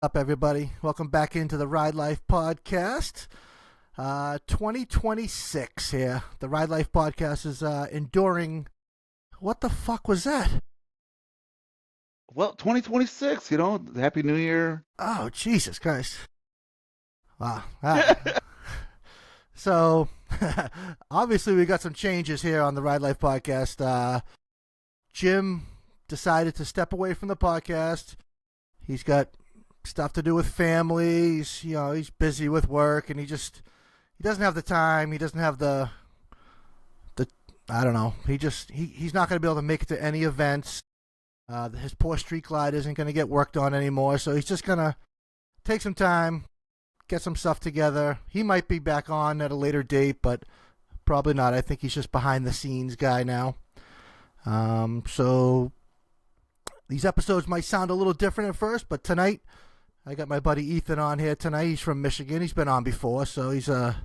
Up, everybody? Welcome back into the Ride Life podcast. 2026 here. The Ride Life podcast is enduring. What the fuck was that? Well, 2026, Happy New Year. Oh, Jesus Christ. Wow. So, obviously, we got some changes here on the Ride Life podcast. Jim decided to step away from the podcast. He's got stuff to do with family. He's busy with work, and he doesn't have the time. He doesn't have the I don't know. He's not going to be able to make it to any events. His poor street glide isn't going to get worked on anymore, so he's just going to take some time, get some stuff together. He might be back on at a later date, but probably not. I think he's just behind the scenes guy now. So these episodes might sound a little different at first, but tonight I got my buddy Ethan on here tonight. He's from Michigan. He's been on before, so he's a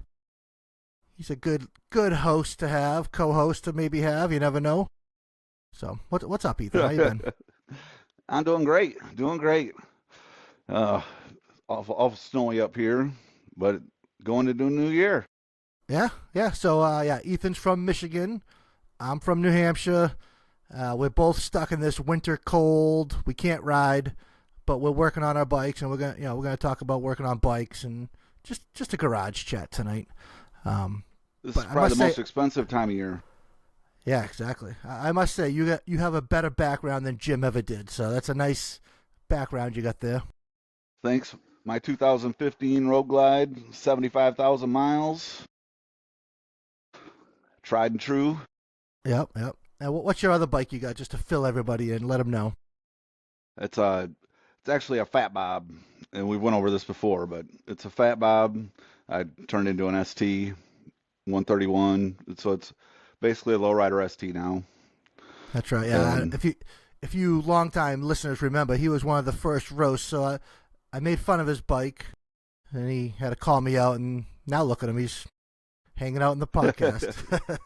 good host to have, co-host to maybe have. You never know. So what's up, Ethan? How you been? I'm doing great. Doing great. Awful snowy up here, but going to do New Year. Yeah. So Ethan's from Michigan. I'm from New Hampshire. We're both stuck in this winter cold. We can't ride, but we're working on our bikes, and we're gonna talk about working on bikes and just a garage chat tonight. This is probably the most expensive time of year. Yeah, exactly. I must say you have a better background than Jim ever did, so that's a nice background you got there. Thanks. My 2015 Road Glide, 75,000 miles, tried and true. Yep. Now, what's your other bike you got, just to fill everybody in? Let them know. It's actually a Fat Bob, and we went over this before, but it's a Fat Bob. I turned into an ST 131, so it's basically a lowrider ST now. That's right. Yeah. If you longtime listeners remember, he was one of the first roasts. So I made fun of his bike, and he had to call me out. And now look at him; he's hanging out in the podcast.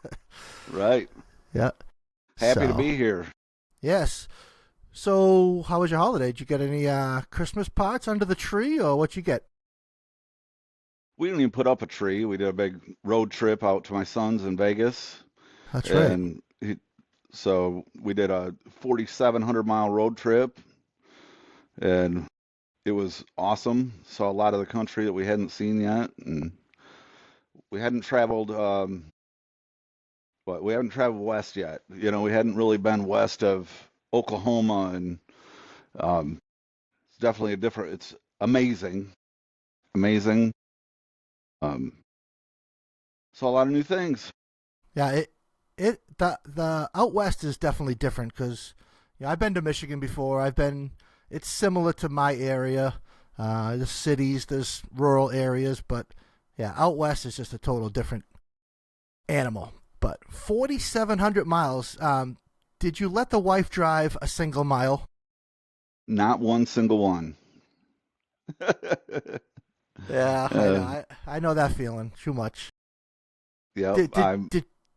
Right. Yeah. Happy to be here. Yes. So, how was your holiday? Did you get any Christmas parts under the tree, or what you get? We didn't even put up a tree. We did a big road trip out to my son's in Vegas. That's right. And so we did a 4,700-mile road trip, and it was awesome. Saw a lot of the country that we hadn't seen yet, and we hadn't traveled. But we haven't traveled west yet. We hadn't really been west of Oklahoma, and it's definitely It's amazing. Saw a lot of new things. Yeah, the out west is definitely different because I've been to Michigan before. It's similar to my area. There's cities, there's rural areas, but yeah, out west is just a total different animal. But 4,700 miles. Did you let the wife drive a single mile? Not one single one. Yeah, I know that feeling too much. Yeah.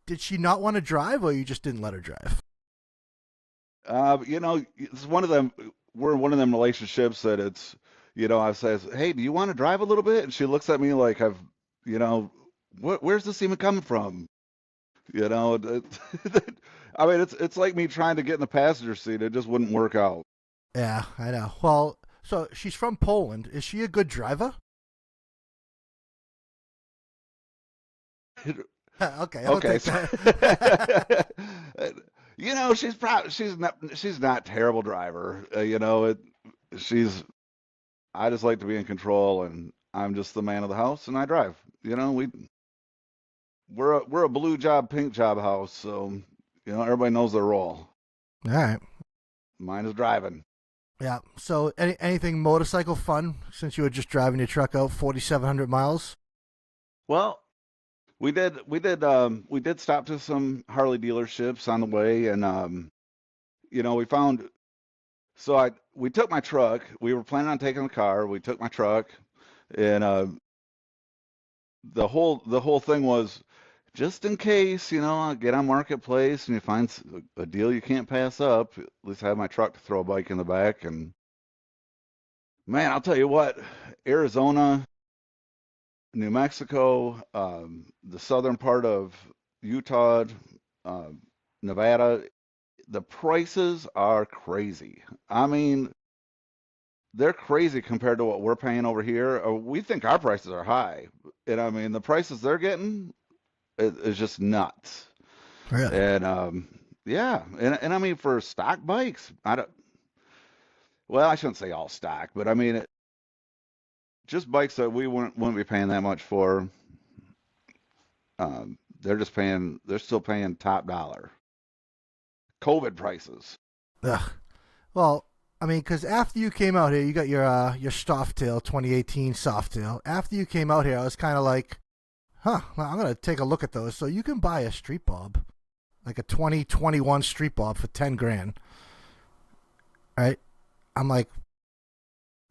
Did she not want to drive, or you just didn't let her drive? It's one of them. We're in one of them relationships that I says, "Hey, do you want to drive a little bit?" And she looks at me like where's this even coming from? I mean, it's like me trying to get in the passenger seat. It just wouldn't work out. Yeah, I know. Well, so she's from Poland. Is she a good driver? Okay. Okay. She's not terrible driver. I just like to be in control, and I'm just the man of the house, and I drive. We're a blue job, pink job house, so everybody knows their role. All right. Mine is driving. Yeah. So anything motorcycle fun since you were just driving your truck out 4,700 miles? Well, we did stop to some Harley dealerships on the way, and we found. So we took my truck. We were planning on taking the car. We took my truck, and the whole thing was just in case, get on Marketplace and you find a deal you can't pass up. At least I have my truck to throw a bike in the back, and Man, I'll tell you what, Arizona, New Mexico, the southern part of Utah, uh, Nevada, the prices are crazy. I mean, they're crazy compared to what we're paying over here. We think our prices are high, and I mean the prices they're getting is just nuts. Really? And yeah, and I mean for stock bikes, I don't. Well, I shouldn't say all stock, but I mean just bikes that we wouldn't be paying that much for. They're still paying top dollar. COVID prices. Ugh. Well, I mean, because after you came out here, you got your Softail 2018 Softail. After you came out here, I was kind of like, huh, well, I'm gonna take a look at those. So you can buy a Street Bob, like a 2021 Street Bob for 10 grand, right? I'm like,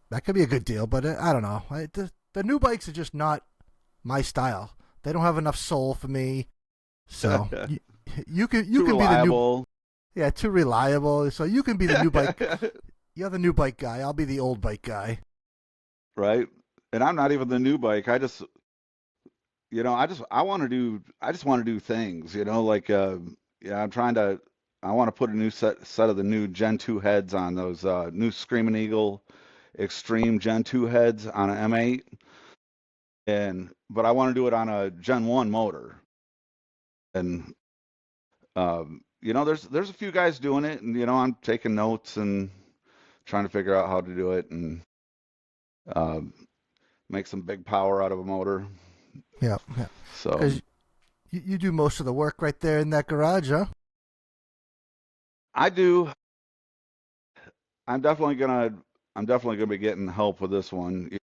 that could be a good deal, but I don't know. The new bikes are just not my style. They don't have enough soul for me. So you Too can be the new, reliable. yeah, too reliable. So you can be the new bike. You're the new bike guy. I'll be the old bike guy. Right? And I'm not even the new bike. I just want to do things, like yeah, I want to put a new set of the new Gen 2 heads on those new Screaming Eagle Extreme Gen 2 heads on an M8, and but I want to do it on a Gen 1 motor. And there's a few guys doing it, and I'm taking notes and trying to figure out how to do it and uh, make some big power out of a motor. Yeah, yeah. So Because you do most of the work right there in that garage, huh? I do. I'm definitely gonna I'm definitely gonna be getting help with this one.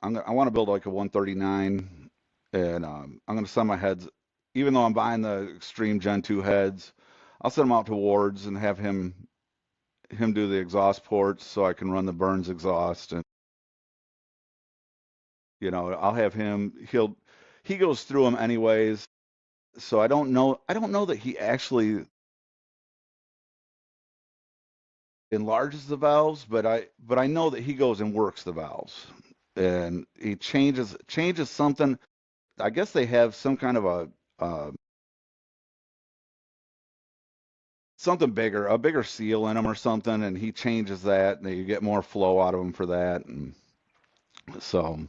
I want to build like a 139, and I'm gonna send my heads. Even though I'm buying the Extreme Gen 2 heads, I'll send them out to Wards and have him do the exhaust ports so I can run the Burns exhaust, and I'll have him. He goes through them anyways. So I don't know that he actually enlarges the valves, but I know that he goes and works the valves, and he changes something. I guess they have some kind of something bigger, a bigger seal in them or something, and he changes that, and you get more flow out of them for that. And so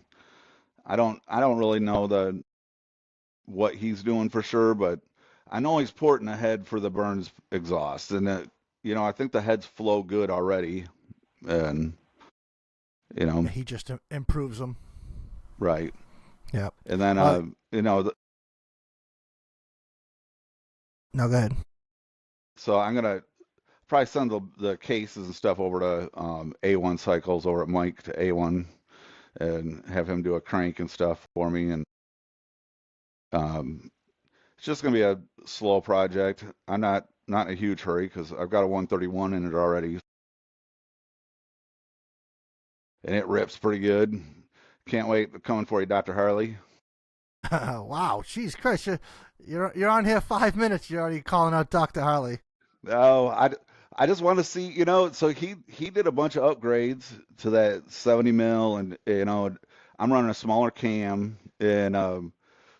I don't really know the what he's doing for sure, but I know he's porting ahead for the Burns exhaust, and I think the heads flow good already, and you know, Yeah, he just improves them. right. Yeah. And then, Uh, no, go ahead. so I'm gonna probably send the cases and stuff over to A1 Cycles over at Mike to A1 and have him do a crank and stuff for me. And um, it's just gonna be a slow project. I'm not in a huge hurry because I've got a 131 in it already, and it rips pretty good. Can't wait coming for you, Dr. Harley. Wow, jeez, Chris, you're on here 5 minutes. You're already calling out Dr. Harley. No, I just want to see, so he did a bunch of upgrades to that 70 mil, and I'm running a smaller cam, and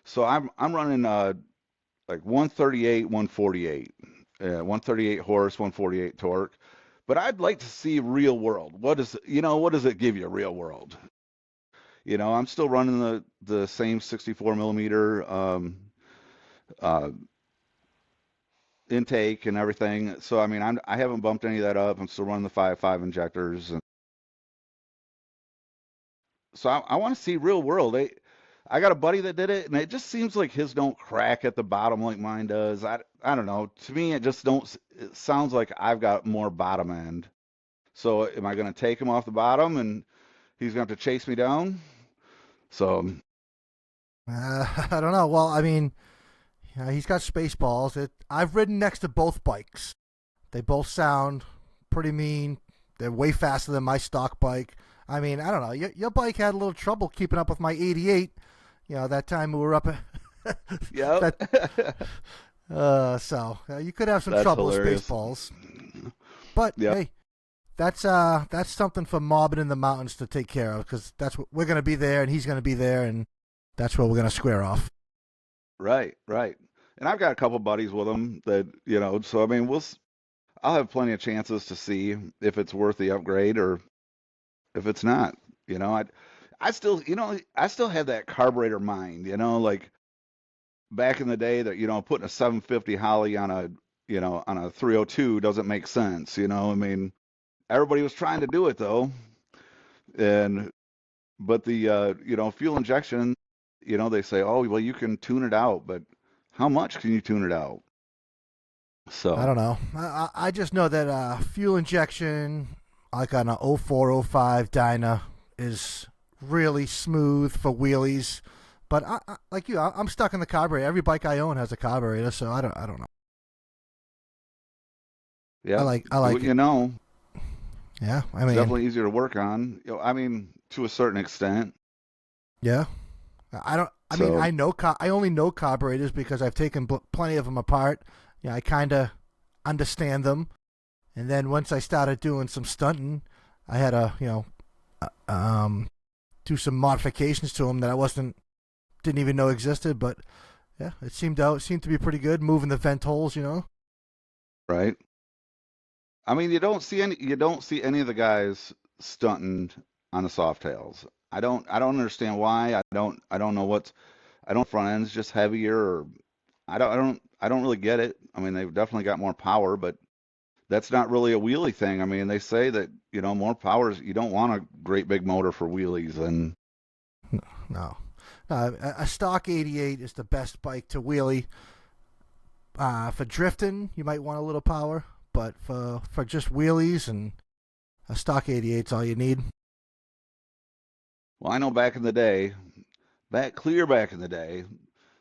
so I'm running like 138, 148, 138 horse, 148 torque. But I'd like to see real world. What does it give you real world? I'm still running the same 64 millimeter uh, intake and everything. So I mean, I haven't bumped any of that up. I'm still running the 5.5 injectors, and so I want to see real world. I got a buddy that did it, and it just seems like his don't crack at the bottom like mine does. I don't know. To me, it just don't. It sounds like I've got more bottom end. So am I going to take him off the bottom, and he's going to have to chase me down? So I don't know. Well, I mean, he's got Spaceballs. I've ridden next to both bikes. They both sound pretty mean. They're way faster than my stock bike. I mean, I don't know. Your bike had a little trouble keeping up with my 88. That time we were up at yep, that. So you could have some that's trouble with hilarious. Spaceballs. But Yep. hey, that's something for Mobbing in the Mountains to take care of, because that's what we're gonna be there, and he's gonna be there, and that's where we're gonna square off. Right, right. And I've got a couple buddies with them that, so I mean, I'll have plenty of chances to see if it's worth the upgrade or if it's not. You know, I still, I still have that carburetor mind, like back in the day that, putting a 750 Holly on a 302 doesn't make sense, I mean, everybody was trying to do it though. And but the fuel injection, they say, "Oh, well, you can tune it out," but how much can you tune it out? I So, don't know. I just know that fuel injection, like on a 04, 05 Dyna, is really smooth for wheelies. But like you, I'm stuck in the carburetor. Every bike I own has a carburetor, so I don't know. yeah, I like it. Yeah, I it's mean, definitely easier to work on. I mean, to a certain extent. yeah. I don't. I mean, So, I only know carburetors because I've taken plenty of them apart. Yeah, I kind of understand them. And then once I started doing some stunting, I had to, do some modifications to them that didn't even know existed. But yeah, it seemed to be pretty good. Moving the vent holes. right. I mean, you don't see any of the guys stunting on the softails. I don't understand why. I don't know I don't front end's just heavier or I don't really get it. I mean, they've definitely got more power, but that's not really a wheelie thing. I mean, they say that, more power you don't want a great big motor for wheelies and No, a stock 88 is the best bike to wheelie. For drifting, you might want a little power, but for just wheelies and a stock 88's all you need. well, I know back in the day, clear back in the day,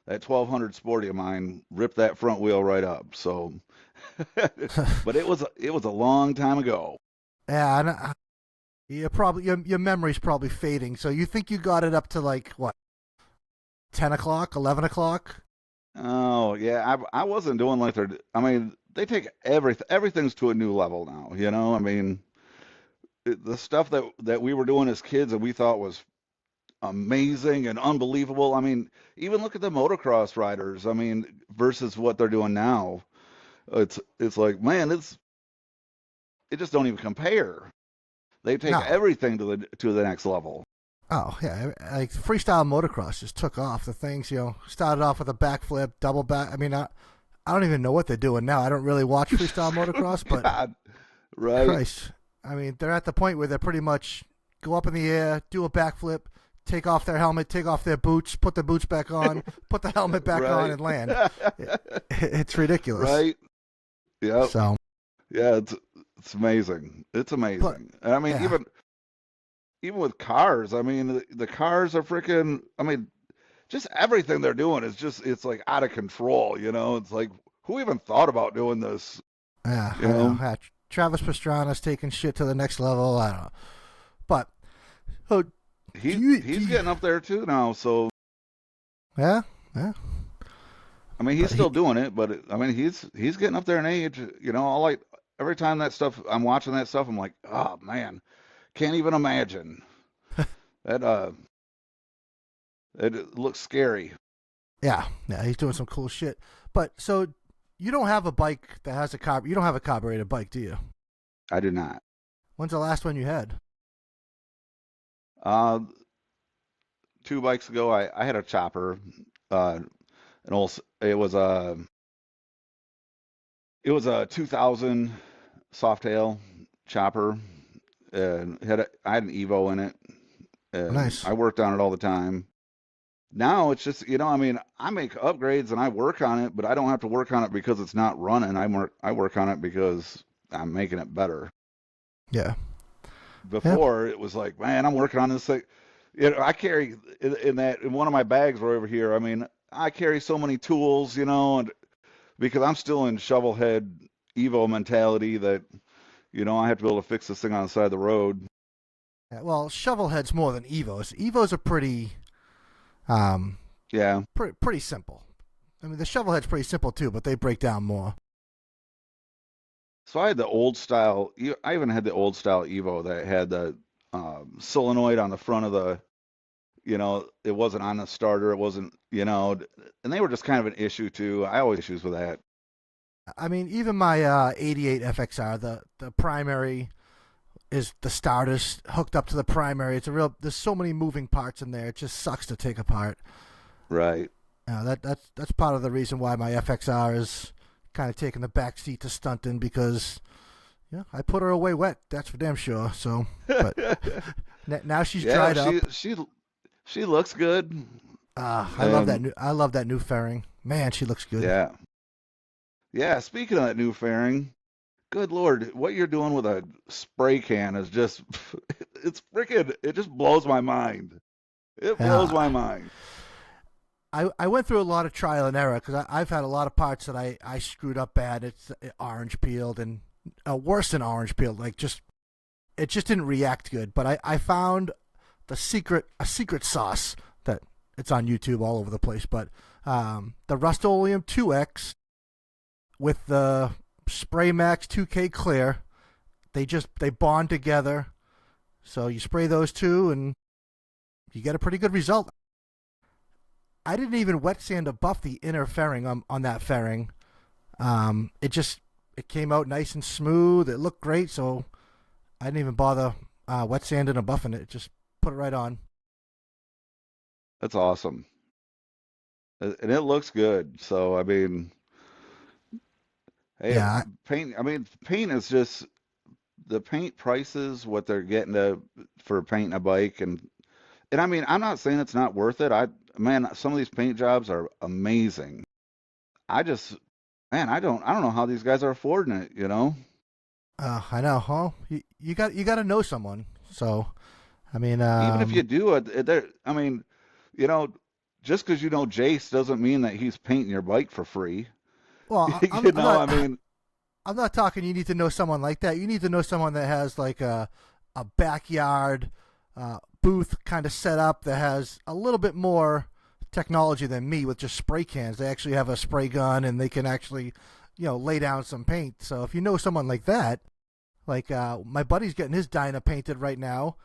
that 1200 Sporty of mine ripped that front wheel right up. So, but it was a long time ago. Yeah, and your memory's probably fading. So you think you got it up to like what, 10 o'clock, 11 o'clock? Oh yeah, I wasn't doing like they're. I mean, they take everything's to a new level now. I mean, the stuff that we were doing as kids and we thought was amazing and unbelievable. I mean, even look at the motocross riders. I mean, versus what they're doing now. It's like, man, it just don't even compare. They take No. everything to the next level. Oh yeah, like freestyle motocross just took off. The things started off with a backflip, double back. I mean, I don't even know what they're doing now. I don't really watch freestyle motocross, but God, right, Christ, I mean, they're at the point where they pretty much go up in the air, do a backflip, take off their helmet, take off their boots, put the boots back on, put the helmet back on, right, and land. It's ridiculous. right. Yep. So, Yeah, it's amazing. It's but amazing. And I mean, yeah, even with cars, I mean, the cars are freaking. I mean, just everything they're doing is just it's like out of control. It's like who even thought about doing this? yeah, You I know. know, Yeah, Travis Pastrana's taking shit to the next level. I don't know, but oh, do he's you getting up there too now. So yeah, yeah. I mean, he's But still doing it, but I mean, he's getting up there in age. All like every time that stuff I'm watching that stuff, I'm like, oh man, can't even imagine that. It looks scary. yeah, he's doing some cool shit. But so you don't have a bike that has a you don't have a carbureted bike, do you? I do not. When's the last one you had? Uh, 2 bikes ago, I had a chopper. An old. It was a 2000 Softail chopper, and I had an Evo in it, and Nice. I worked on it all the time. Now it's just, I mean, I make upgrades and I work on it, but I don't have to work on it because it's not running. I work on it because I'm making it better. Yeah. Yeah. Before it was like, man, I'm working on this thing. I carry in one of my bags right over here. I mean, I carry so many tools, and because I'm still in shovelhead Evo mentality that, I have to be able to fix this thing on the side of the road. Yeah, well, shovelhead's more than Evos. Evos are pretty, um, Yeah. pretty simple. I mean, the shovelhead's pretty simple too, but they break down more. So I had the old style. I even had the old style Evo that had the solenoid on the front of the. It wasn't on the starter. It wasn't. And they were just kind of an issue too. I always had issues with that. I mean, even my 88 FXR, the primary is the starter's hooked up to the primary. It's a real. There's so many moving parts in there. It just sucks to take apart. Right. That's part of the reason why my FXR is kind of taking the back seat to stunting because yeah, I put her away wet. That's for damn sure. So, but now she's Yeah, dried up. she looks good. I love that new. I love that new fairing. Man, she looks good. Yeah. Yeah, speaking of that new fairing, good Lord, what you're doing with a spray can is just, it's freaking, it just blows my mind. It blows Yeah, my mind. I went through a lot of trial and error because I've had a lot of parts that I screwed up bad. It's orange peeled and worse than orange peeled. Like just it just didn't react good. But I found a secret sauce that it's on YouTube all over the place. But the Rust-Oleum 2X with the Spray Max 2K Clear, they bond together. So you spray those two and you get a pretty good result. I didn't even wet sand or buff the inner fairing on that fairing. It came out nice and smooth. It looked great, so I didn't even bother wet sanding or buffing it. Just put it right on. That's awesome. And it looks good. So, I mean, hey, Yeah, paint is just the paint prices, what they're getting for painting a bike. And I mean, I'm not saying it's not worth it. Man, some of these paint jobs are amazing. I just, man, I don't know how these guys are affording it. I know. Huh? You got to know someone. So I mean, Even if you do it, I mean, you know, just because you know Jace doesn't mean that he's painting your bike for free. well, I'm I not. mean, I'm not talking. You need to know someone like that. You need to know someone that has like a backyard booth kind of set up that has a little bit more technology than me with just spray cans. They actually have a spray gun and they can actually, lay down some paint. So if you know someone like that, like my buddy's getting his Dyna painted right now.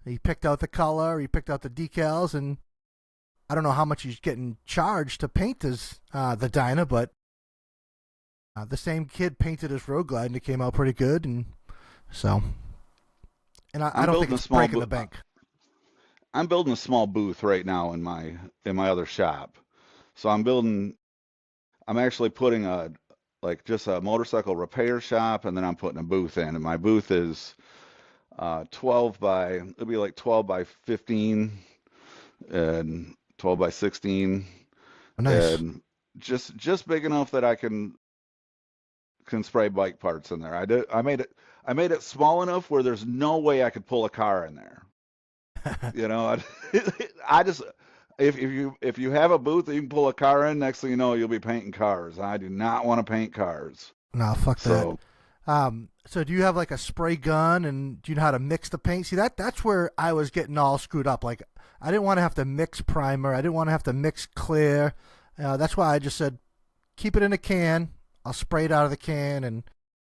He picked out the color, he picked out the decals, and I don't know how much he's getting charged to paint his the Dyna, but the same kid painted his Road Glide and it came out pretty good. And so, and I I'm don't think building a it's small breaking the booth. bank. I'm building a small booth right now in my other shop. So I'm actually putting just a motorcycle repair shop, and then I'm putting a booth in. And my booth is it'll be like 12 by 15 and 12 by 16, Oh, nice. and just big enough that I can spray bike parts in there. I made it small enough where there's no way I could pull a car in there. You know, I just if you have a booth that you can pull a car in, next thing you know, you'll be painting cars. I do not want to paint cars. No, fuck that. So So do you have like a spray gun and do you know how to mix the paint? See that's where I was getting all screwed up. Like I didn't want to have to mix primer. I didn't want to have to mix clear. That's why I just said keep it in a can. I'll spray it out of the can and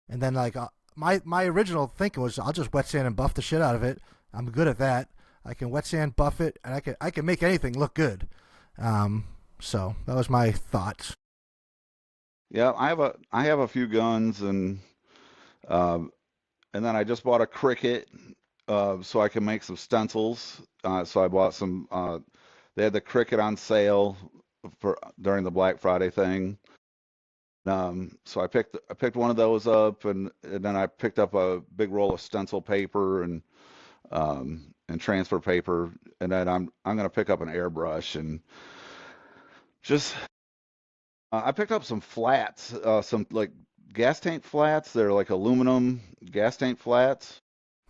then like my original thinking was I'll just wet sand and buff the shit out of it. I'm good at that. I can wet sand buff it and I can make anything look good. So that was my thoughts. yeah, I have a few guns, um, and then I just bought a Cricut so I can make some stencils. So I bought some. They had the Cricut on sale for during the Black Friday thing. So I picked one of those up, and then I picked up a big roll of stencil paper and transfer paper, and then I'm gonna pick up an airbrush and just I picked up some flats, some like gas tank flats. They're like aluminum gas tank flats.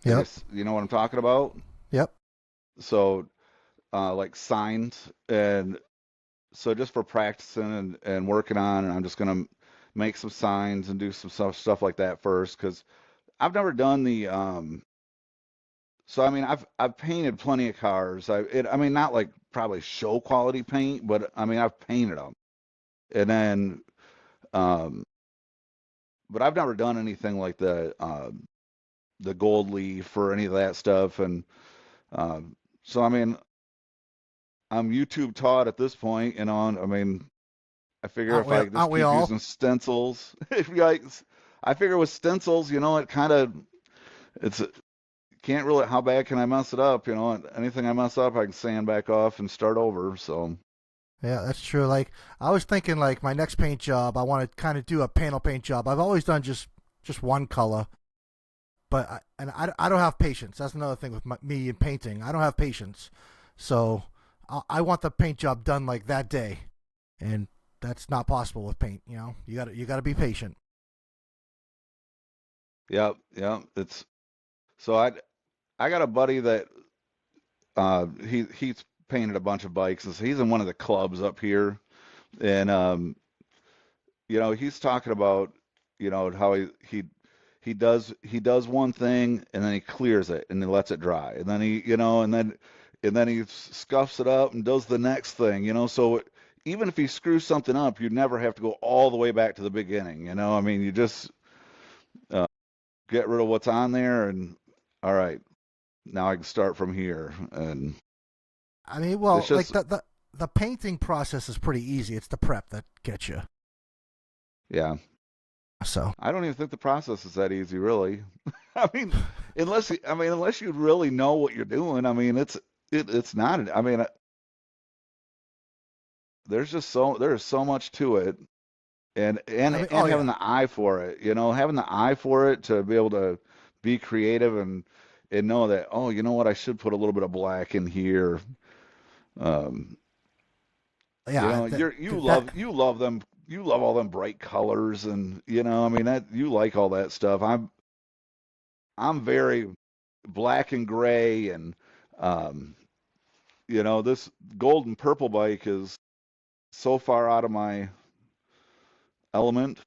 I Yep. guess you know what I'm talking about. Yep. So like signs, and so just for practicing and working on, and I'm just gonna make some signs and do some stuff like that first because I've never done the so I mean I've painted plenty of cars. I mean not like probably show quality paint, but I mean I've painted them. And then um but I've never done anything like the gold leaf or any of that stuff. And so, I mean, I'm YouTube taught at this point, you know. And I mean, I figure if I just Aren't we keep all? using stencils, if you guys, I figure with stencils, you know, it kind of it's can't really. How bad can I mess it up? You know, and anything I mess up, I can sand back off and start over. So Yeah, that's true. Like I was thinking, like my next paint job, I want to kind of do a panel paint job. I've always done just one color, but I don't have patience. That's another thing with me and painting. I don't have patience, so I want the paint job done like that day, and that's not possible with paint. You know, you got to be patient. yeah, yeah, it's so I got a buddy that he's painted a bunch of bikes, and so he's in one of the clubs up here, and you know, he's talking about, you know, how he does one thing and then he clears it and then lets it dry. And then he, you know, and then he scuffs it up and does the next thing, you know. So even if he screws something up, you never have to go all the way back to the beginning, you know. I mean, you just uh, get rid of what's on there and all right, now I can start from here. And I mean, it's well, like just the painting process is pretty easy. It's the prep that gets you. yeah. So I don't even think the process is that easy, really. I mean, unless you really know what you're doing. I mean, it's not. I mean, there's so much to it, and I and mean, oh and having yeah, the eye for it. You know, having the eye for it to be able to be creative and know that, oh, you know what, I should put a little bit of black in here. Um, you yeah. know, That you love all them bright colors, and you know, I mean, that you like all that stuff. I'm very black and gray, and um, you know, this gold and purple bike is so far out of my element.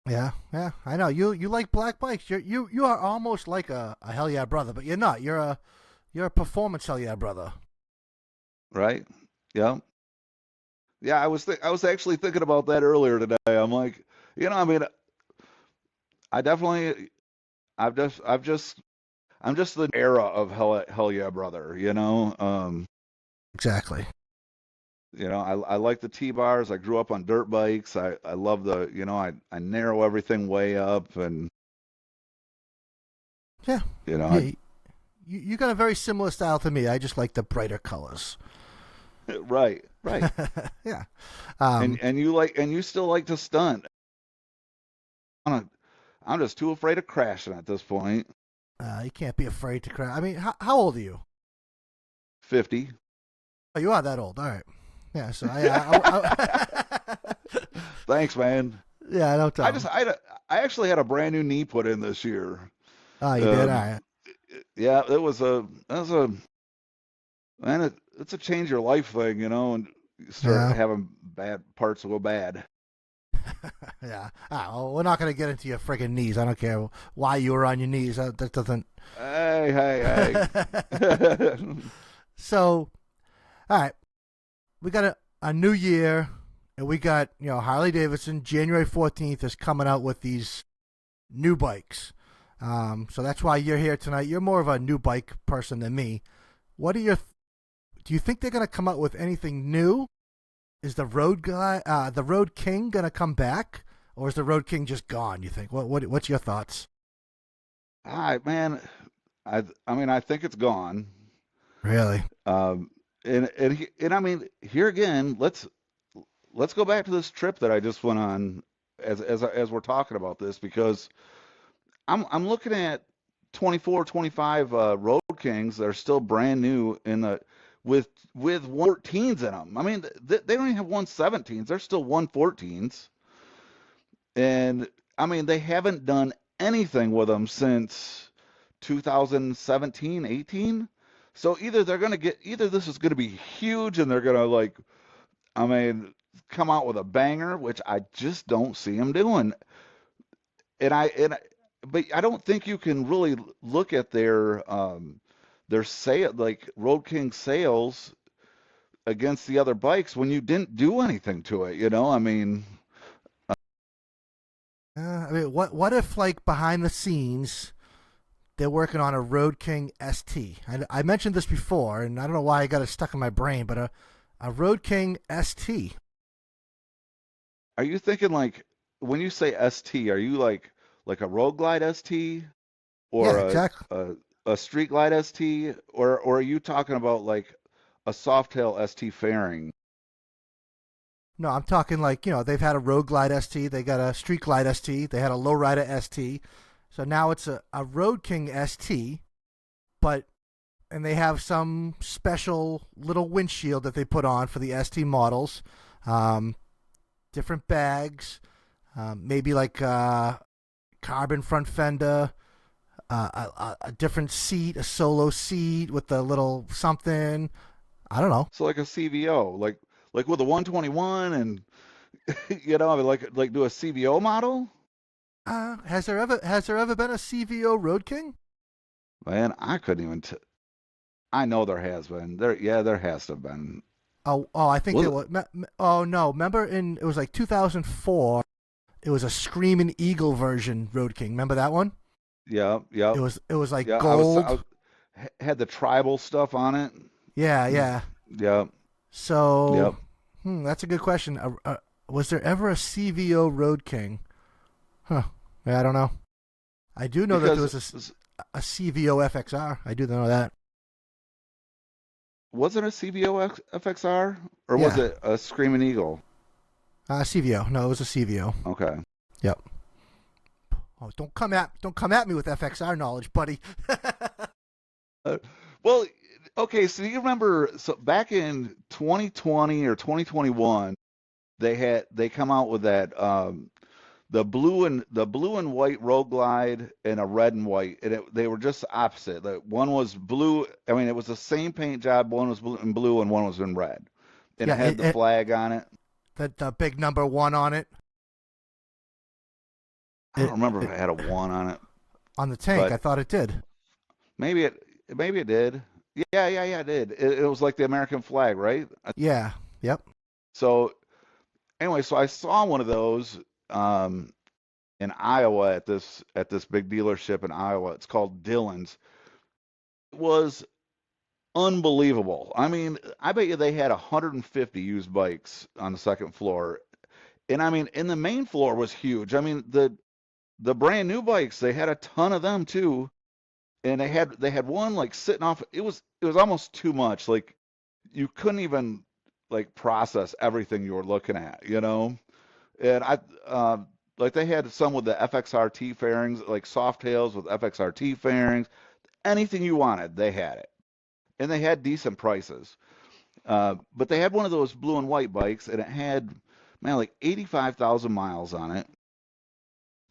Yeah, yeah, I know. You like black bikes. You are almost like a hell yeah brother, but you're not. You're a performance hell yeah brother. Right? Yeah. Yeah, I was actually thinking about that earlier today. I'm like, you know, I mean, I definitely I've just I'm just the era of hell yeah brother, you know. Exactly. You know, I like the T-bars. I grew up on dirt bikes. I love the, you know, I narrow everything way up and Yeah, you know, yeah. You got a very similar style to me. I just like the brighter colors. right, right. Yeah. And you still like to stunt. I'm I'm just too afraid of crashing at this point. You can't be afraid to crash. I mean, how old are you? 50. Oh, you are that old. All right. Yeah. So I Thanks, man. yeah, no I problem. just I actually had a brand new knee put in this year. Oh, you did. All Um, right. yeah, that was a man. It's a change your life thing, you know, and you start Yeah. having bad parts go bad. Yeah. Well, we're not gonna get into your friggin' knees. I don't care why you were on your knees. That doesn't. Hey, hey, hey. So, all right, we got a new year, and we got Harley Davidson. January 14th is coming out with these new bikes. So that's why you're here tonight. You're more of a new bike person than me. What are your? Do you think they're gonna come out with anything new? Is the Road King gonna come back, or is the Road King just gone? You think? What's your thoughts? All right, man. I mean, I think it's gone. Really? Um, and I mean, here again, let's go back to this trip that I just went on as we're talking about this because I'm looking at 24, 25 Road Kings that are still brand new in the with 114s in them. I mean, they don't even have 117s. They're still 114s, and I mean, they haven't done anything with them since 2017, 18. So either this is gonna be huge and they're gonna like, I mean, come out with a banger, which I just don't see them doing. But I don't think you can really look at their sale, like Road King sales against the other bikes when you didn't do anything to it. You know, I mean, I mean, what if like behind the scenes they're working on a Road King ST? I mentioned this before, and I don't know why I got it stuck in my brain, but a Road King ST. Are you thinking like when you say ST, are you like a Road Glide ST or Yeah, exactly. a Street Glide ST or are you talking about like a Softail ST fairing? No, I'm talking like, they've had a Road Glide ST, they got a Street Glide ST, they had a Lowrider ST. So now it's a Road King ST, but and they have some special little windshield that they put on for the ST models. Um, Different bags, maybe like carbon front fender, a different seat, a solo seat with a little something. I don't know. So like a CVO, like with a 121 and I mean, like do a CVO model? Has there ever been a CVO Road King? Man, I couldn't even I know there has been. There has to have been. I think there Was was. Oh no, remember it was like 2004. It was a Screaming Eagle version Road King. Remember that one? Yeah, yeah, It was like yeah. gold. Had the tribal stuff on it. Yeah, yeah. Yeah, So, yep. that's a good question. Was there ever a CVO Road King? Huh. Yeah, I don't know. I do know that there Because was a CVO FXR. I do know that. was it a CVO FXR or was Yeah, it a Screaming Eagle? CVO. No, it was a CVO. Okay. Yep. Oh, don't come at me with FXR knowledge, buddy. Uh, well, okay. So you remember? So back in 2020 or 2021, they come out with that the blue and white Road Glide and a red and white, and they were just opposite. Like one was blue. I mean, it was the same paint job. One was blue and one was in red, and Yeah, it had the flag on it. the big number one on it. I don't It, remember if it it had a one on it, on the tank. but I thought it did. maybe it did. Yeah, it did. It was like the American flag, right? Yeah. Yep. So anyway, so I saw one of those um, in Iowa at this big dealership in Iowa. It's called Dillon's. It was unbelievable. I mean, I bet you they had 150 used bikes on the second floor. And I mean, and the main floor was huge. I mean, the brand new bikes, they had a ton of them too. And they had one like sitting off. It was almost too much. Like you couldn't even like process everything you were looking at. And like they had some with the FXRT fairings, like soft tails with FXRT fairings. Anything you wanted, they had it. And they had decent prices. But they had one of those blue and white bikes, and it had, man, like 85,000 miles on it.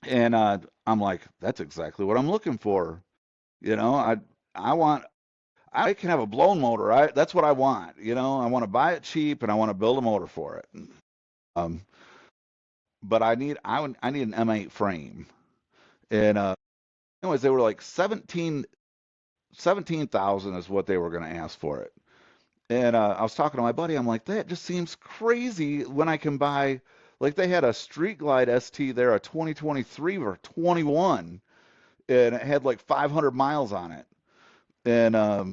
And I'm like, that's exactly what I'm looking for. You know, I want I can have a blown motor. That's what I want. I want to buy it cheap, and I want to build a motor for it. Um, but I need an M8 frame. And anyways, they were like 17,000 is what they were going to ask for it. And I was talking to my buddy. I'm like, that just seems crazy when I can buy, like, they had a Street Glide ST there, a 2023 or 21, and it had like 500 miles on it. And I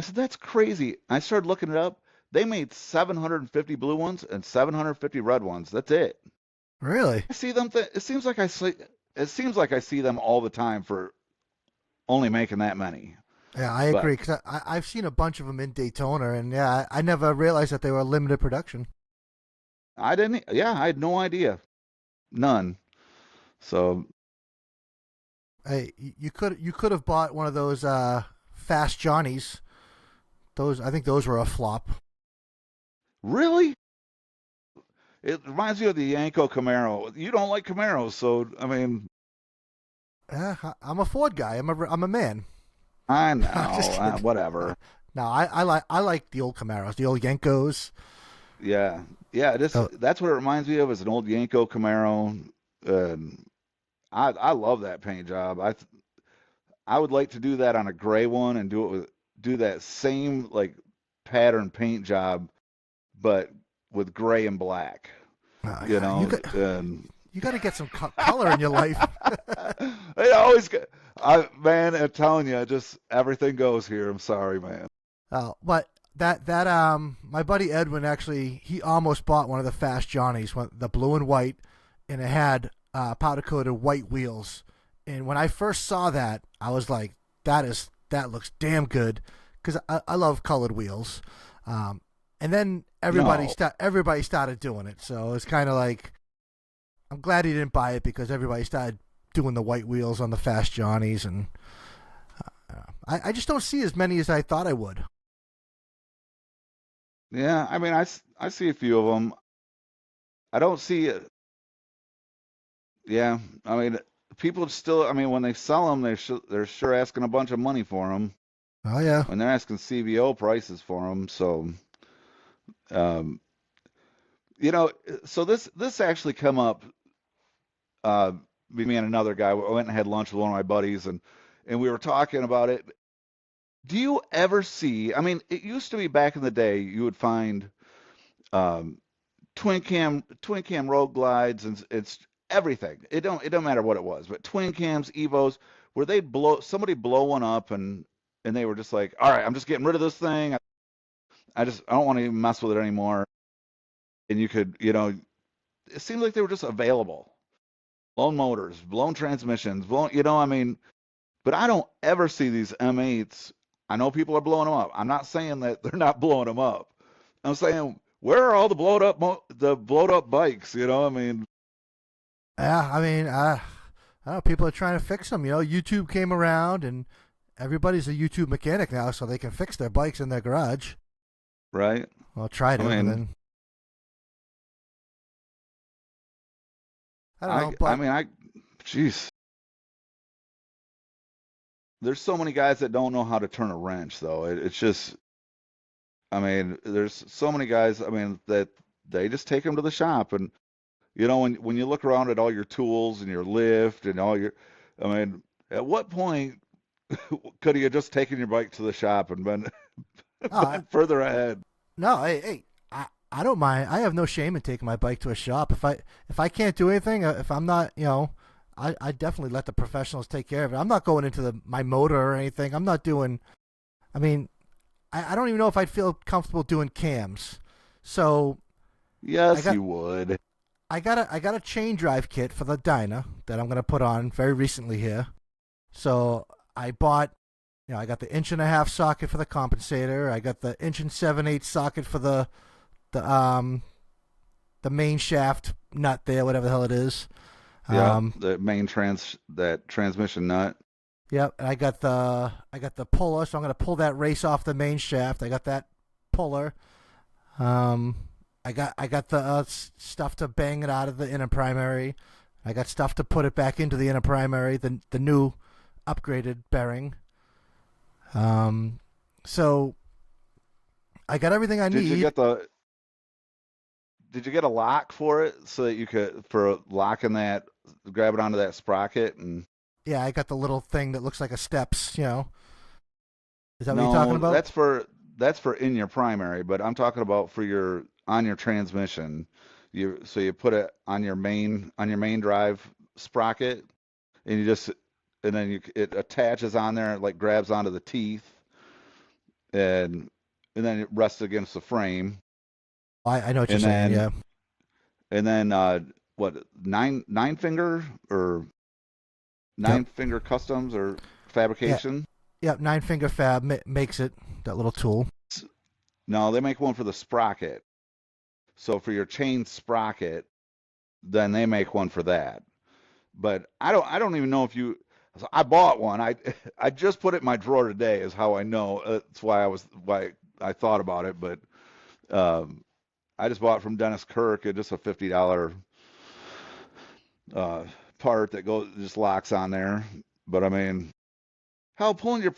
said, that's crazy. I started looking it up. They made 750 blue ones and 750 red ones. That's it. Really? I see them. It seems like I see. It seems like I see them all the time for only making that many. Yeah, I But agree. Because I've seen a bunch of them in Daytona, and yeah, I never realized that they were limited production. I didn't. Yeah, I had no idea. None. So Hey, you could have bought one of those Fast Johnnies. I think those were a flop. really, it reminds you of the Yanko Camaro. You don't like Camaros, so I mean, I'm a Ford guy. I'm a man. I know. I'm just kidding. Whatever. No, I like the old Camaros, the old Yenkos. Yeah, yeah. Oh, That's what it reminds me of. Is an old Yanko Camaro. And I love that paint job. I would like to do that on a gray one and do that same like pattern paint job, but with gray and black. yeah, You you know, got and you got to get some color in your life. It always, man, I'm telling you, just everything goes here. I'm sorry, man. Oh, but my buddy Edwin actually he almost bought one of the Fast Johnnies, the blue and white, and it had powder coated white wheels. And when I first saw that, I was like, that looks damn good, because I love colored wheels. And then No, everybody started doing it, so it's kind of like I'm glad he didn't buy it because everybody started doing the white wheels on the Fast Johnnies, and I just don't see as many as I thought I would. yeah, I mean, I see a few of them. I don't see it. Yeah, I mean, people still. I mean, when they sell them, they're sure asking a bunch of money for them. Oh yeah. When they're asking CVO prices for them, so um, you know, so this actually come up. Uh, Me and another guy went and had lunch with one of my buddies, and we were talking about it. Do you ever see? I mean, it used to be back in the day, you would find um, twin cam road glides, and it's everything. It don't matter what it was, but twin cams, Evos, where they somebody blow one up, and they were just like, all right, I'm just getting rid of this thing. I don't want to even mess with it anymore. And you could, it seemed like they were just available. Blown motors, blown transmissions, I mean, but I don't ever see these M8s. I know people are blowing them up. I'm not saying that they're not blowing them up. I'm saying, where are all the blowed up bikes? I mean, Yeah, I mean, I don't know. People are trying to fix them. YouTube came around, and everybody's a YouTube mechanic now, so they can fix their bikes in their garage. right? Well, try I to, and mean, then I don't know. But jeez, there's so many guys that don't know how to turn a wrench, though. It's just, I mean, there's so many guys. I mean, that they just take them to the shop, and when you look around at all your tools and your lift and all your, I mean, at what point could you have just taken your bike to the shop and been uh, been further ahead? no, hey, I don't mind. I have no shame in taking my bike to a shop. If I can't do anything, if I'm not, I definitely let the professionals take care of it. I'm not going into my motor or anything. I'm not doing. I mean, I don't even know if I'd feel comfortable doing cams. So I Yes, got you would. I got a chain drive kit for the Dyna that I'm gonna put on very recently here. So I bought, I got the inch and a half socket for the compensator. I got the inch and 7/8 socket for the the main shaft nut there, whatever the hell it is. Yeah, Um, that transmission nut. yep, and I got the puller, so I'm gonna pull that race off the main shaft. I got that puller. Um, I got the stuff to bang it out of the inner primary. I got stuff to put it back into the inner primary, the new upgraded bearing. Um, so I got everything I Did you need. get the Did you get a lock for it so that you could for locking that, grab it onto that sprocket and Yeah, I got the little thing that looks like a steps. Is that what you're talking no, about? that's for in your primary, but I'm talking about for your on your transmission. You put it on your main drive sprocket, and then it attaches on there, it like grabs onto the teeth, and then it rests against the frame, I know what you're and saying. then Yeah, what, nine finger or yep, nine finger customs or yeah, fabrication? yep. Nine Finger Fab makes it, that little tool. No, they make one for the sprocket. So for your chain sprocket, then they make one for that. But I don't even know if you. So I bought one. I just put it in my drawer today. Is how I know. That's why I thought about it. But um, I just bought it from Dennis Kirk. It's just a $50 uh, part that just locks on there. But I mean, hell, pulling your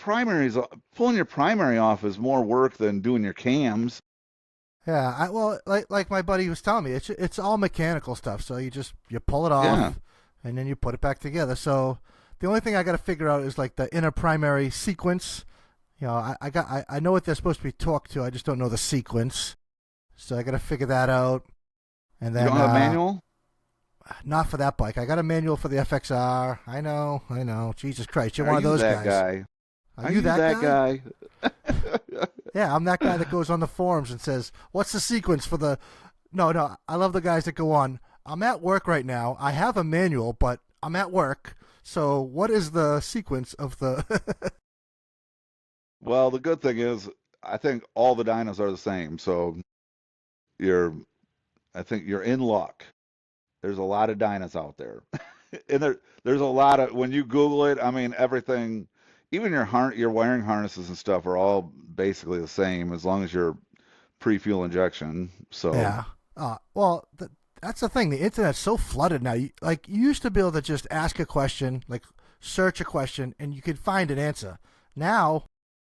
primary off is more work than doing your cams. Yeah, well, like my buddy was telling me, it's all mechanical stuff. So you pull it Yeah. off, and then you put it back together. So the only thing I got to figure out is like the inner primary sequence. I know what they're supposed to be torqued to. I just don't know the sequence. So I got to figure that out. And You then don't have a manual? not for that bike. I got a manual for the FXR. I know. Jesus Christ, you're Are one of you those that guys. guy? Are Are you you that that guy? guy? Yeah, I'm that guy that goes on the forums and says, "What's the sequence for the?" No. I love the guys that go on. I'm at work right now. I have a manual, but I'm at work. So, what is the sequence of the? Well, the good thing is, I think all the dinos are the same. So you're, I think you're in luck. There's a lot of dinos out there, and there's a lot of when you Google it. I mean, everything, even your wiring harnesses and stuff are all basically the same as long as you're pre-fuel injection. So Yeah. Well, that's the thing. The internet's so flooded now. You used to be able to just ask a question, like search a question, and you could find an answer. Now,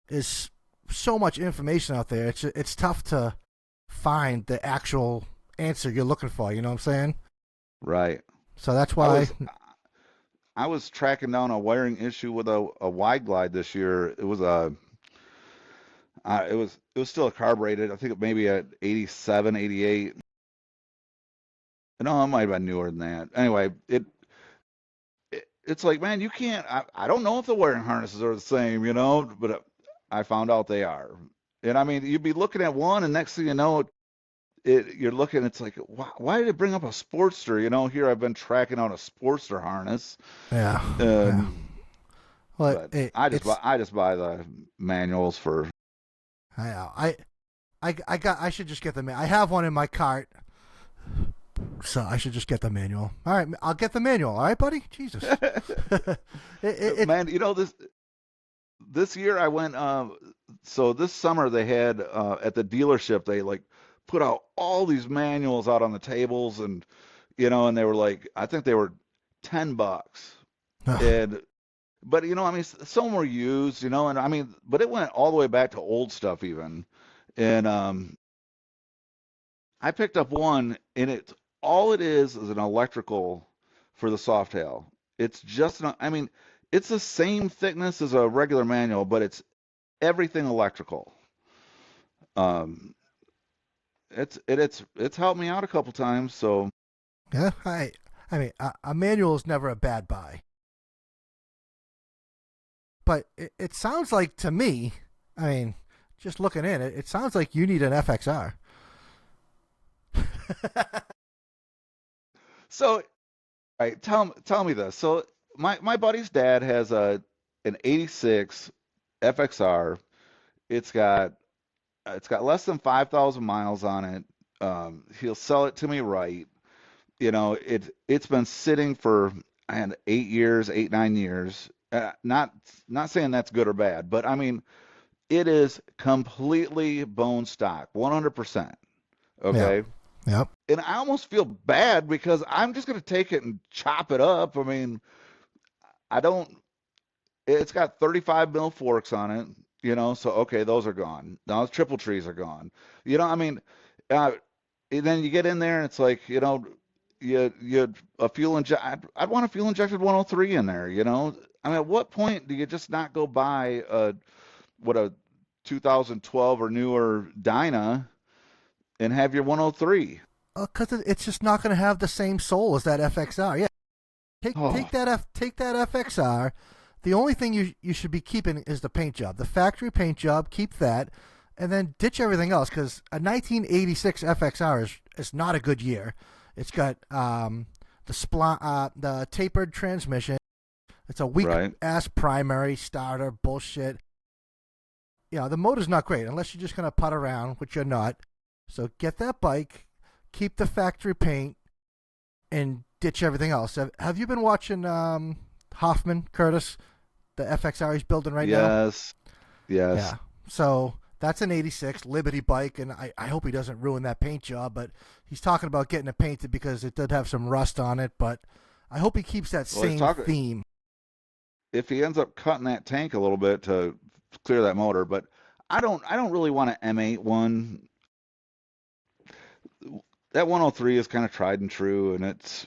is so much information out there. It's tough to find the actual answer you're looking for. You know what I'm saying? right, So that's I why. was I was tracking down a wiring issue with a wide glide this year. It was it was still a carbureted. I think it maybe at 87, 88. No, it might have been newer than that. Anyway, it's like, man, you can't. I don't know if the wiring harnesses are the same, but I found out they are. And I mean, you'd be looking at one, and next thing you know, you're looking. It's like, why did it bring up a Sportster? Here I've been tracking out a Sportster harness. Yeah. Yeah. Um, Well, but I just buy the manuals for. I should just get the I have one in my cart, so I should just get the manual. All right, I'll get the manual. All right, buddy. Jesus. Man, this year I went. So this summer they had at the dealership they like put out all these manuals out on the tables and they were like I think they were $10 and but I mean some were used and I mean but it went all the way back to old stuff even and I picked up one and all it is an electrical for the Softail. It's just not, I mean it's the same thickness as a regular manual but it's everything electrical. Um, it's helped me out a couple times. So Yeah, I mean, a manual is never a bad buy, but it sounds like to me, I mean, just looking in it, it sounds like you need an FXR. so right, tell me this. So my buddy's dad has an '86 FXR. It's got it's got less than 5,000 miles on it. He'll sell it to me right. It's been sitting for and 8 years, 8 9 years. Not saying that's good or bad, but I mean it is completely bone stock, 100%. Yeah, Okay. yep, And I almost feel bad because I'm just going to take it and chop it up. I mean, I don't, it's got 35 mil forks on it, so okay, those are gone. Now the triple trees are gone. I mean, uh, and then you get in there and it's like, you a fuel inject. I'd want a fuel injected 103 in there, I mean, at what point do you just not go buy a 2012 or newer Dyna and have your 103? because it's just not going to have the same soul as that FXR. Yeah, Oh, take that FXR. The only thing you should be keeping is the paint job, the factory paint job. Keep that, and then ditch everything else because a 1986 FXR is not a good year. It's got the tapered transmission. It's a weak right. ass primary starter bullshit. The motor's not great unless you're just gonna putt around, which you're not. So get that bike, keep the factory paint, and ditch everything else. Have you been watching Hoffman Curtis, the FXR he's building right now? Yes. Yes. Yeah. So that's an '86 Liberty bike, and I hope he doesn't ruin that paint job. But he's talking about getting it painted because it did have some rust on it. But I hope he keeps that Well, he's same talking theme. if he ends up cutting that tank a little bit to clear that motor, but I don't really want an M8 one. That 103 is kind of tried and true, and it's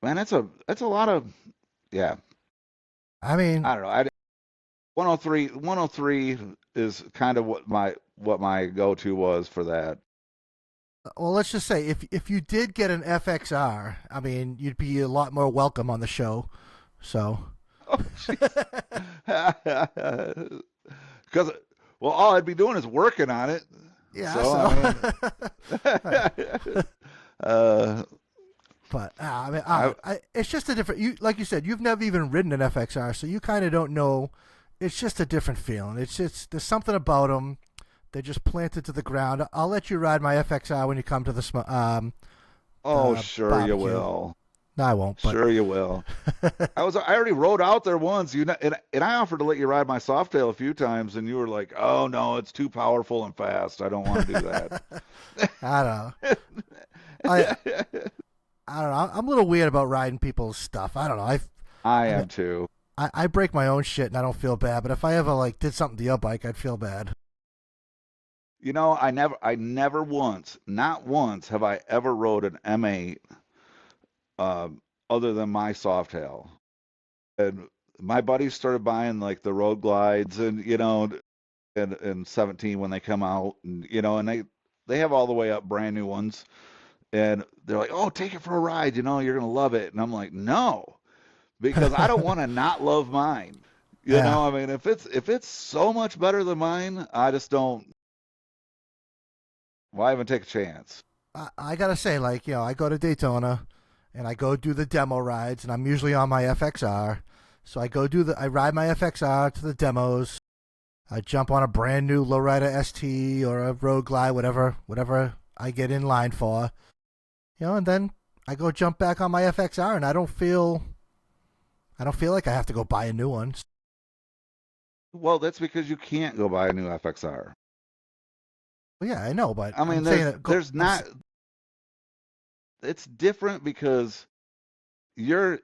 man, that's a lot of yeah. I mean, I don't know. 103 is kind of what my go-to was for that. Well, let's just say if you did get an FXR, I mean, you'd be a lot more welcome on the show. So, Oh, jeez. Because, well, all I'd be doing is working on it. yeah. So, So, I mean, uh, but I mean, I, it's just a different. You like you said, you've never even ridden an FXR, so you kind of don't know. It's just a different feeling. It's just there's something about them. They're just planted to the ground. I'll let you ride my FXR when you come to oh, sure you barbecue. will. No, I won't. But Sure you will. I already rode out there once. You know, and I offered to let you ride my Softail a few times, and you were like, "Oh no, it's too powerful and fast. I don't want to do that." I don't know. I I don't know. I'm a little weird about riding people's stuff. I don't know. I I mean, am too. I break my own shit and I don't feel bad. But if I ever like did something to your bike, I'd feel bad. You know, I never once, not once, have I ever rode an M8 other than my Softail. And my buddies started buying like the road glides, and in 17 when they come out, and and they have all the way up brand new ones, and they're like, "Oh, take it for a ride. You're gonna love it." And I'm like, "No, because I don't want to not love mine." Yeah. I mean, if it's so much better than mine, I just don't. Why even take a chance? I gotta say, like, I go to Daytona and I go do the demo rides, and I'm usually on my FXR. So I ride my FXR to the demos. I jump on a brand new lowrider ST or a Road Glide, whatever I get in line for. And then I go jump back on my FXR, and I don't feel like I have to go buy a new one. Well, that's because you can't go buy a new FXR. Well, yeah, I know, but I I'm mean, saying that there's not. It's different because you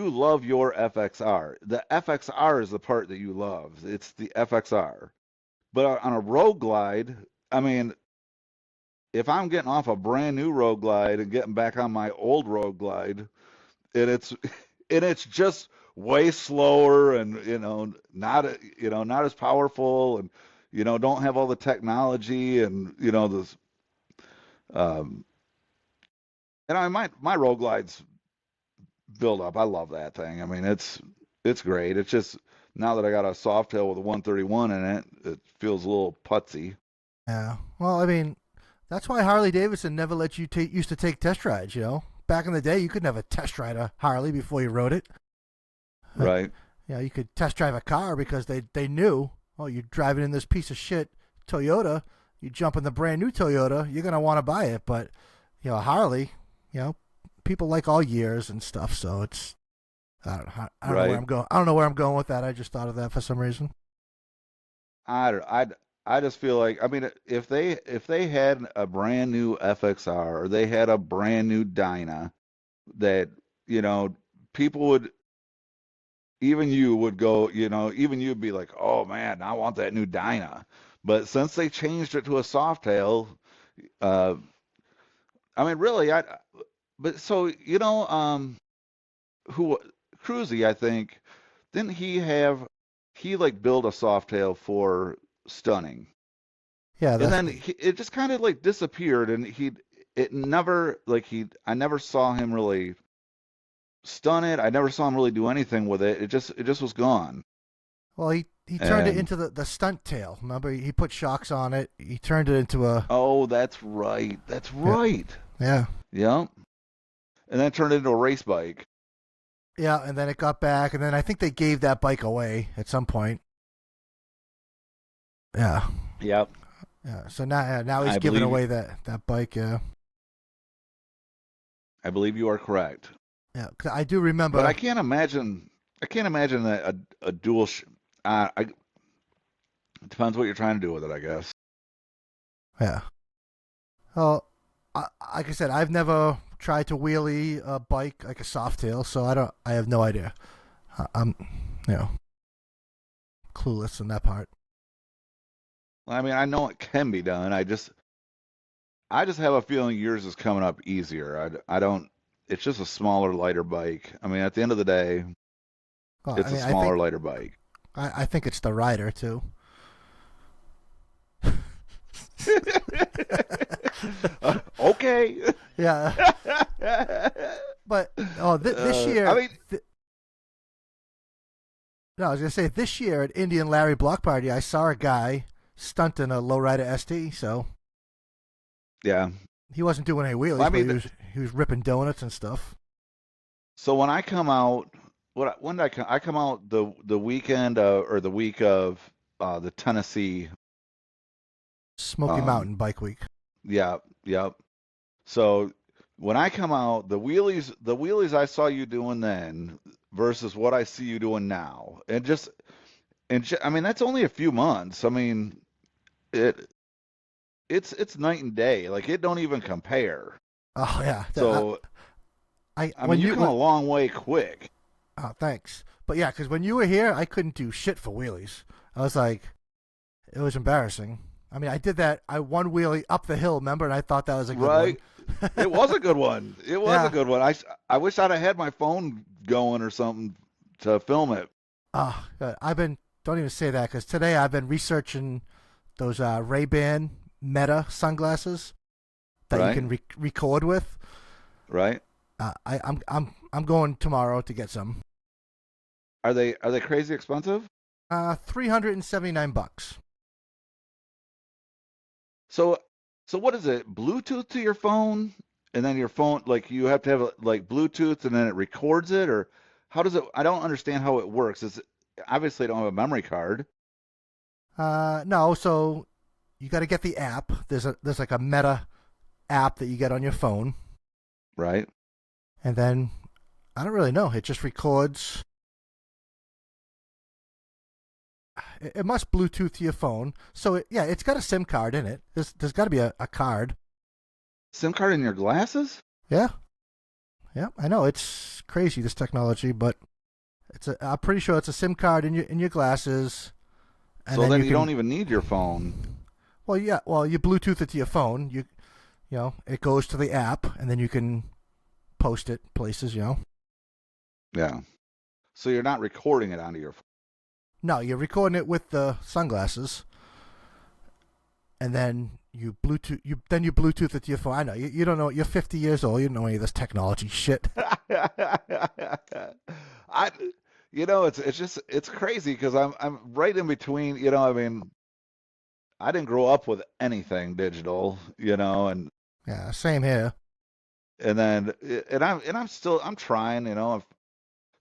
love your FXR. The FXR is the part that you love. It's the FXR. But on a road glide, I mean, if I'm getting off a brand new road glide and getting back on my old road glide, and it's and it's just way slower, and not as powerful, and don't have all the technology, and this um and my road glides build up. I love that thing. I mean, it's great. It's just now that I got a Softail with a 131 in it, it feels a little putsy. yeah. Well, I mean, that's why Harley Davidson never let you used to take test rides. Back in the day, you could never test ride a Harley before you rode it. Right. You could test drive a car because they knew, oh, you're driving in this piece of shit Toyota. You jump in the brand new Toyota, you're gonna want to buy it. But Harley, people like all years and stuff. So it's I don't know where Right. I'm going. I don't know where I'm going with that. I just thought of that for some reason. I just feel like, I mean, if they had a brand new FXR, or they had a brand new Dyna, that people would, even you would go, even you'd be like, "Oh man, I want that new Dyna." But since they changed it to a Softail, uh I mean, really, but so, who Cruzy, I think, didn't he like build a Softail for stunning, Yeah, and that's then it just kind of like disappeared, and it never, like, I never saw him really stun it. I never saw him really do anything with it. It just was gone. well, he turned it And into the stunt tail. Remember, he put shocks on it. He turned it into a oh, that's right. That's yeah right. yeah Yeah. And then turned it into a race bike. yeah, and then it got back, and then I think they gave that bike away at some point. Yeah. Yep. Yeah, so now he's I giving believe away that bike. Yeah, I believe you are correct. yeah. 'Cause I do But remember. I can't imagine that a dual it depends what you're trying to do with it, I guess. Yeah. Well, like I said, I've never tried to wheelie a bike like a Softail, so I don't. I have no idea. I'm, you know, clueless in that part. I mean, I know it can be done. I just have a feeling yours is coming up easier. I don't. It's just a smaller, lighter bike. I mean, at the end of the day, Well, I it's a mean, I smaller, think lighter bike. I think it's the rider too. okay. Yeah. But this year, I mean, no, I was gonna say this year at Indian Larry Block Party, I saw a guy stunting a lowrider ST. So yeah. he wasn't doing any Well, I wheelies, but mean, he was ripping donuts and stuff. so when I come out, when did I come? I come out the weekend or the week of the Tennessee. Smoky Um, Mountain Bike Week. yeah, yeah. So when I come out, the wheelies I saw you doing then versus what I see you doing now, I mean that's only a few months. I mean it it's night and day. Like it don't even compare. Oh yeah. So I mean you come a long way quick. oh, thanks. But yeah, because when you were here, I couldn't do shit for wheelies. I was like, it was embarrassing. I mean, I did that. I one wheelie up the hill, remember, and I thought that was a good Right. one. It was a good one. It was a Yeah. good one. I wish I'd have had my phone going or something to film it. Oh, good. Don't even say that, because today I've been researching those Ray-Ban Meta sunglasses that you Right. can record with. Right. I'm going tomorrow to get some. Are they crazy expensive? $379. So what is it? Bluetooth to your phone, and then your phone like you have to have like Bluetooth, and then it records it, or how does it? I don't understand how it works. Obviously I don't have a memory card, No, so you got to get the app. There's like a Meta app that you get on your phone, right? and then I don't really know. It just records. It must Bluetooth to your phone. So yeah, it's got a SIM card in it. There's got to be a card. SIM card in your glasses? Yeah, yeah. I know it's crazy this technology, but I'm pretty sure it's a SIM card in your glasses. And So then you you don't even need your phone. Well, yeah. Well, you Bluetooth it to your phone. You know, it goes to the app, and then you can post it places. You know. Yeah. So you're not recording it onto your phone. No, you're recording it with the sunglasses, and then you Bluetooth it to your phone. I know you don't know. You're 50 years old. You don't know any of this technology shit. I it's crazy because I'm right in between, I mean, I didn't grow up with anything digital, Yeah, same here. and then I'm trying,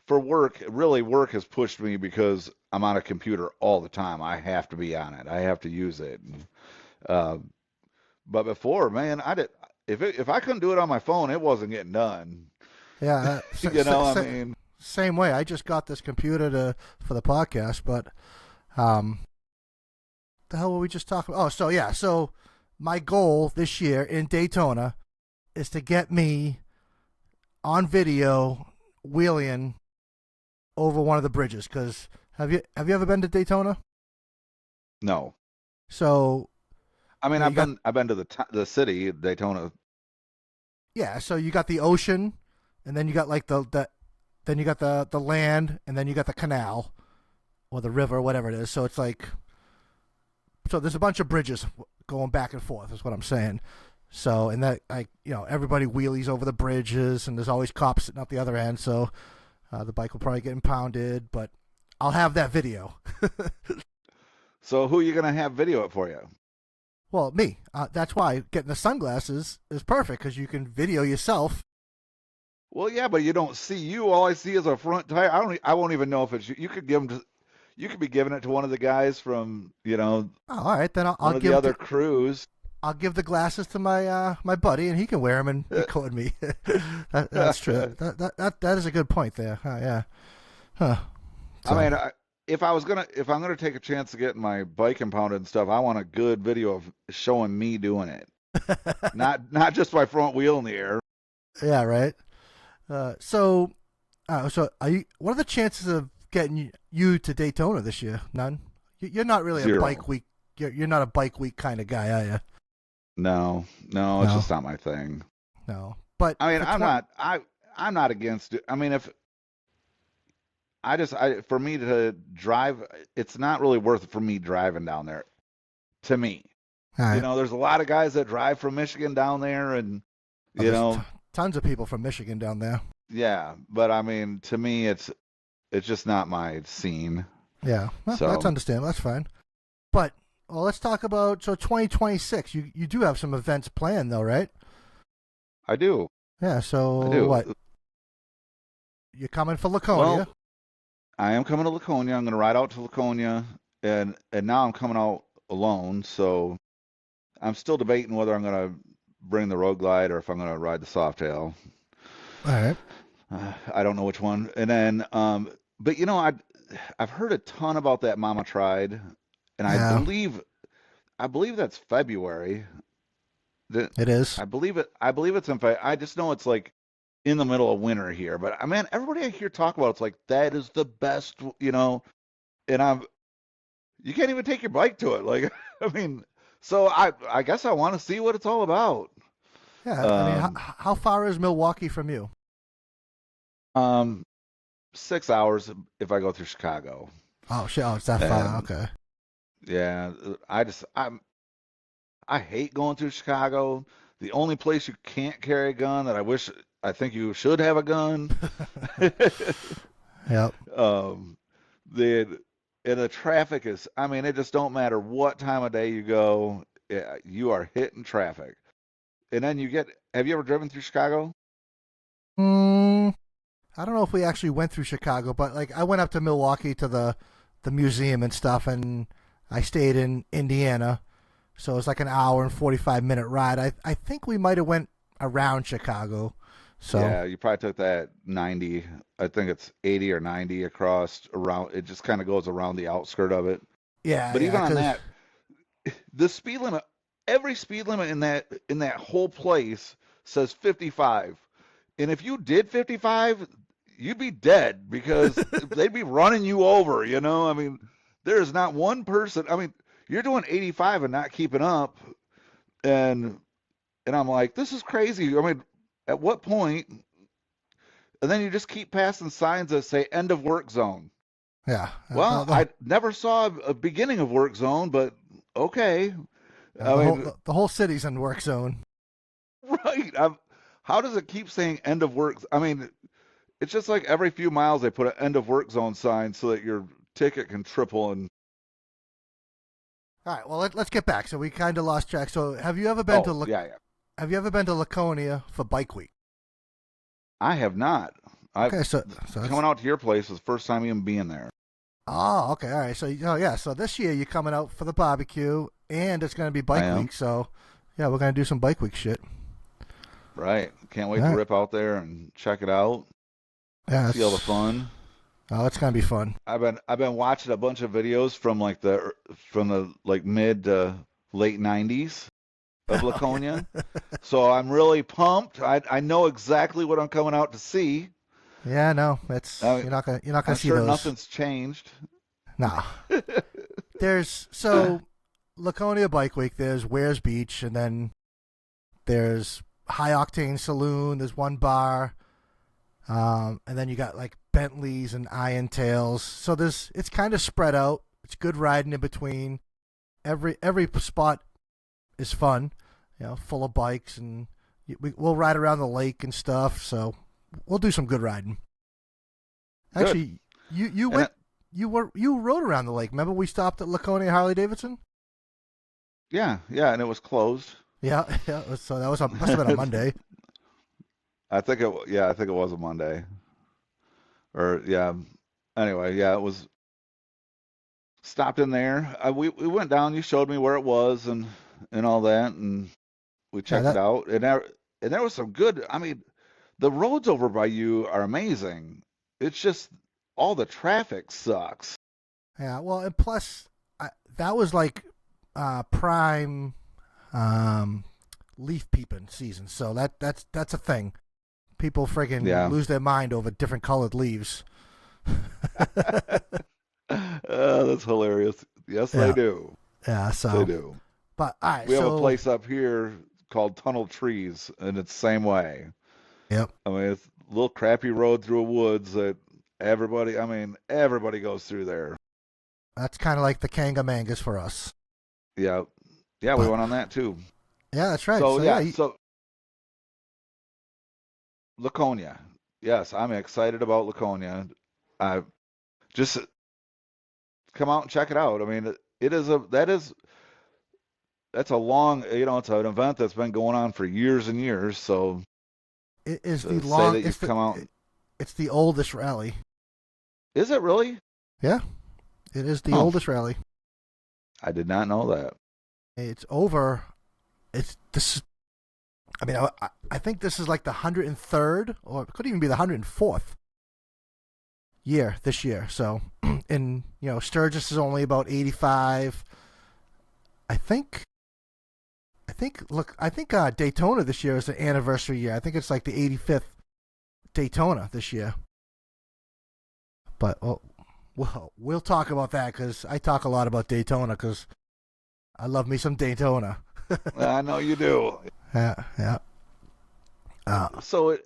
for work, really work has pushed me because I'm on a computer all the time. I have to be on it. I have to use it. Uh, but before, man, if I couldn't do it on my phone, it wasn't getting done. Yeah, I mean, same way. I just got this computer for the podcast, but the hell were we just talking about? Oh, so yeah, so my goal this year in Daytona is to get me on video wheeling over one of the bridges. Because have you ever been to Daytona? no. So I mean, yeah, I've been to the city, Daytona. yeah, so you got the ocean, and then you got like then you got the land, and then you got the canal or the river, whatever it is. So it's like, so there's a bunch of bridges going back and forth. Is what I'm saying. So and that everybody wheelies over the bridges, and there's always cops sitting out the other end. So the bike will probably get impounded, but I'll have that video. So who are you gonna have video it for you? Well, me. That's why getting the sunglasses is perfect, because you can video yourself. Well, yeah, but you don't see you. All I see is a front tire. I won't even know if it's you. You could be giving it to one of the guys from, Oh, all right, then one I'll of give the other crews. I'll give the glasses to my buddy, and he can wear them and record me. That's true. That is a good point there. Yeah. Huh. So, I mean, if I'm gonna take a chance to get my bike impounded and stuff, I want a good video of showing me doing it, not just my front wheel in the air. yeah, right. So are you? What are the chances of getting you to Daytona this year? None. You're not really Zero. a bike week. You're not a bike week kind of guy, are you? No, it's No. just not my thing. No. But I mean, for I'm not against it. I mean, if for me to drive, it's not really worth it for me driving down there. To me, all right. there's a lot of guys that drive from Michigan down there, and Oh, You there's know, tons of people from Michigan down there. yeah. But I mean, to me, it's just not my scene. Yeah, well, that's So understandable. That's fine. But well, let's talk about 2026. You do have some events planned though, right? I do. Yeah. I So do. what? You're coming for Laconia? Well, I am coming to Laconia. I'm going to ride out to Laconia, and now I'm coming out alone. So I'm still debating whether I'm going to bring the road glide or if I'm going to ride the softail. All right. I don't know which one. And then, but I've heard a ton about that Mama Tried, and Yeah, I believe that's February. That it is. I believe it. I believe it's in February. I just know it's like in the middle of winter here. But I mean, everybody I hear talk about it's like that is the best. And you can't even take your bike to it. Like, I mean, so I guess I want to see what it's all about. Yeah. I mean, Um, how far is Milwaukee from you? um, 6 hours if I go through Chicago. Oh shit! Oh, it's that far. And Okay. yeah, I hate going through Chicago. The only place you can't carry a gun that I think you should have a gun. Yep. um, the and the traffic is, I mean, it just don't matter what time of day you go, yeah, you are hitting traffic. And then have you ever driven through Chicago? Mm, I don't know if we actually went through Chicago, but like I went up to Milwaukee to the museum and stuff, and I stayed in Indiana, so it was like an hour and 45-minute ride. I think we might have went around Chicago. So Yeah, you probably took that 90, I think it's 80 or 90 across around, it just kind of goes around the outskirt of it. yeah, But yeah, even on because that, the speed limit, every speed limit in that whole place says 55. And if you did 55, you'd be dead because they'd be running you over, you know? I mean, there is not one person. I mean, you're doing 85 and not keeping up, and I'm like, this is crazy. I mean, at what point? And then you just keep passing signs that say end of work zone. yeah, Well, I never saw a beginning of work zone, but okay. I the whole mean, the whole city's in work zone. right. How does it keep saying end of work? I mean, it's just like every few miles they put an end of work zone sign so that your ticket can triple. And All right, well let's get back. So we kind of lost track. So oh yeah, yeah. Have you ever been to Laconia for Bike Week? I have not. I Okay, so that's coming out to your place was the first time even being there. oh okay, all right. So yeah, so this year you're coming out for the barbecue, and it's going to be I Bike am. Week. So yeah, we're going to do some Bike Week shit. Right. Can't wait All to right, rip out there and check it out. yeah, See all the it's fun. it's going to be fun. I've been watching a bunch of videos from the like mid to late 90s of Okay. Laconia. So I'm really pumped. I know exactly what I'm coming out to see. Yeah, no, it's I, you're not gonna I'm see sure those. nothing's changed. No, there's so Laconia Bike Week. There's Wares Beach, and then there's High Octane Saloon. There's one bar, and then you got like Bentleys and Iron Tails. So it's kind of spread out. It's good riding in between. Every spot is fun, full of bikes, and we'll ride around the lake and stuff. So we'll do some good riding. Good. Actually, you And went you rode around the lake. Remember we stopped at Laconia Harley-Davidson? yeah, yeah, and it was closed. Yeah, yeah. So that was must have been a Monday. I think it was a Monday. Or yeah. Anyway, yeah, it was stopped in there. We went down, you showed me where it was and all that, and we Yeah, checked it that out. And there was some good, I mean, the roads over by you are amazing. It's just all the traffic sucks. yeah. Well, and plus that was like prime um, leaf peeping season. So that's a thing. People friggin' Yeah. lose their mind over different colored leaves. That's hilarious. Yes, they Yeah, do. yeah. They So, do. but all right. We have a So, place up here called Tunnel Trees, and it's the same way. yep. I mean, it's a little crappy road through a woods that everybody goes through there. That's kind of like the Kangamangas for us. Yeah. Yeah, we But went on that too. yeah, that's right. So So yeah, yeah, so Laconia. Yes, I'm excited about Laconia. I just come out and check it out. I mean, it is a that is that's a long, it's an event that's been going on for years and years. So It is the to say long. that you've come out, It's the oldest rally. is it really? Yeah, it is the Oh, oldest rally. I did not know that. It's over. It's this. I mean, I think this is like the 103rd, or it could even be the 104th year this year. So, and Sturgis is only about 85. I think. Daytona this year is an anniversary year. I think it's like the 85th Daytona this year. But we'll talk about that because I talk a lot about Daytona because I love me some Daytona. I know you do. Yeah, yeah. So